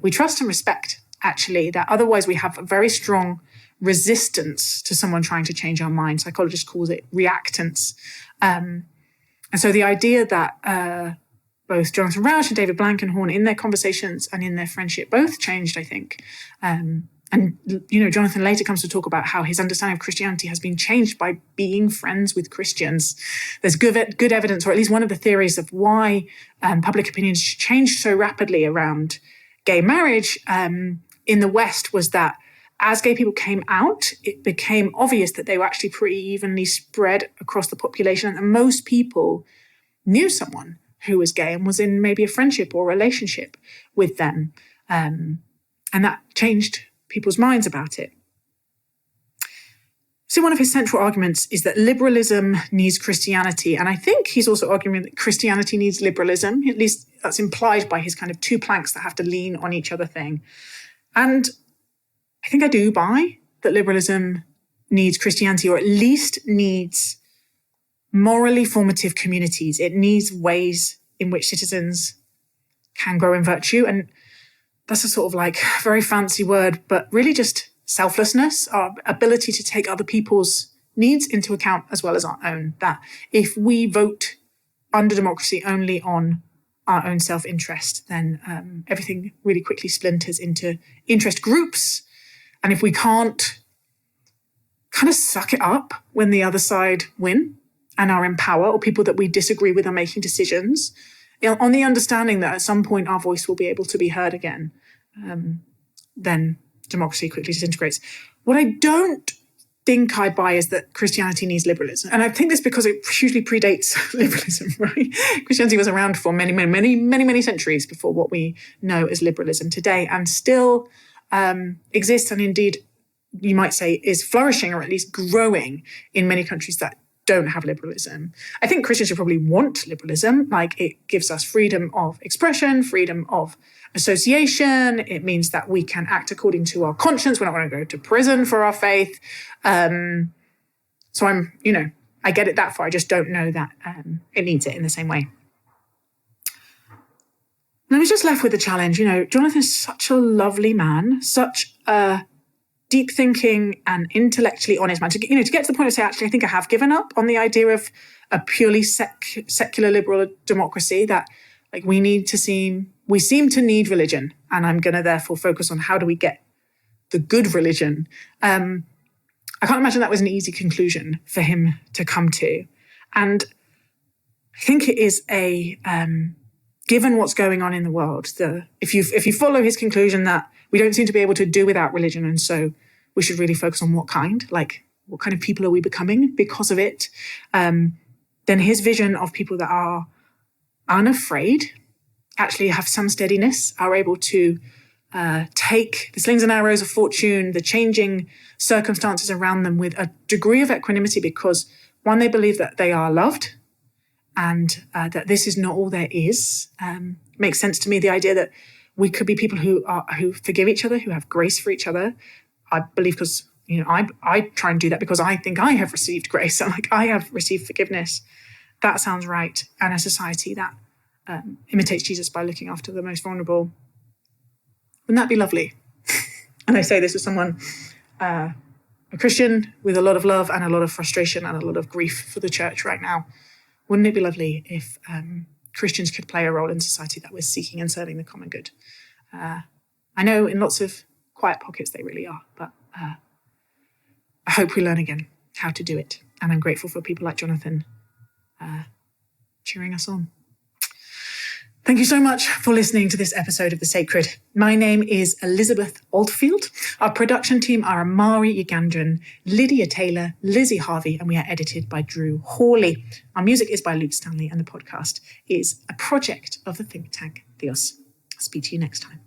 we trust and respect, actually, that otherwise we have a very strong resistance to someone trying to change our mind. Psychologists call it reactance. And so the idea that both Jonathan Rauch and David Blankenhorn in their conversations and in their friendship both changed, I think. And, Jonathan later comes to talk about how his understanding of Christianity has been changed by being friends with Christians. There's good evidence, or at least one of the theories of why public opinion changed so rapidly around gay marriage in the West was that as gay people came out, it became obvious that they were actually pretty evenly spread across the population, and that most people knew someone who was gay and was in maybe a friendship or relationship with them. And that changed people's minds about it. So one of his central arguments is that liberalism needs Christianity. And I think he's also arguing that Christianity needs liberalism. At least that's implied by his kind of two planks that have to lean on each other thing. And I think I do buy that liberalism needs Christianity, or at least needs morally formative communities. It needs ways in which citizens can grow in virtue. And that's a sort of like very fancy word, but really just selflessness, our ability to take other people's needs into account as well as our own. That if we vote under democracy only on our own self-interest, then everything really quickly splinters into interest groups. And if we can't kind of suck it up when the other side win and are in power, or people that we disagree with are making decisions, on the understanding that at some point our voice will be able to be heard again, then democracy quickly disintegrates. What I don't think I buy is that Christianity needs liberalism. And I think this because it hugely predates liberalism, right? Christianity was around for many centuries before what we know as liberalism today, and still exists, and indeed, you might say, is flourishing or at least growing in many countries that don't have liberalism. I think Christians should probably want liberalism. Like, it gives us freedom of expression, freedom of association. It means that we can act according to our conscience. We're not going to go to prison for our faith. So I get it that far. I just don't know that it needs it in the same way. And I was just left with the challenge. Jonathan's such a lovely man, such a deep thinking and intellectually honest man. To get to the point of say, actually, I think I have given up on the idea of a purely secular liberal democracy, that like we seem to need religion, and I'm going to therefore focus on how do we get the good religion. I can't imagine that was an easy conclusion for him to come to. And I think it is given what's going on in the world, if you follow his conclusion that we don't seem to be able to do without religion, and so we should really focus on what kind of people are we becoming because of it, then his vision of people that are unafraid, actually have some steadiness, are able to take the slings and arrows of fortune, the changing circumstances around them with a degree of equanimity, because one, they believe that they are loved and that this is not all there is. Makes sense to me, the idea that we could be people who forgive each other, who have grace for each other. I believe because, I try and do that because I think I have received grace. I'm like, I have received forgiveness. That sounds right. And a society that imitates Jesus by looking after the most vulnerable. Wouldn't that be lovely? And I say this as someone, a Christian with a lot of love and a lot of frustration and a lot of grief for the church right now. Wouldn't it be lovely if Christians could play a role in society that was seeking and serving the common good? I know in lots of quiet pockets they really are, but I hope we learn again how to do it. And I'm grateful for people like Jonathan cheering us on. Thank you so much for listening to this episode of The Sacred. My name is Elizabeth Oldfield. Our production team are Amari Ugandran, Lydia Taylor, Lizzie Harvey, and we are edited by Drew Hawley. Our music is by Luke Stanley, and the podcast is a project of the think tank Theos. I'll speak to you next time.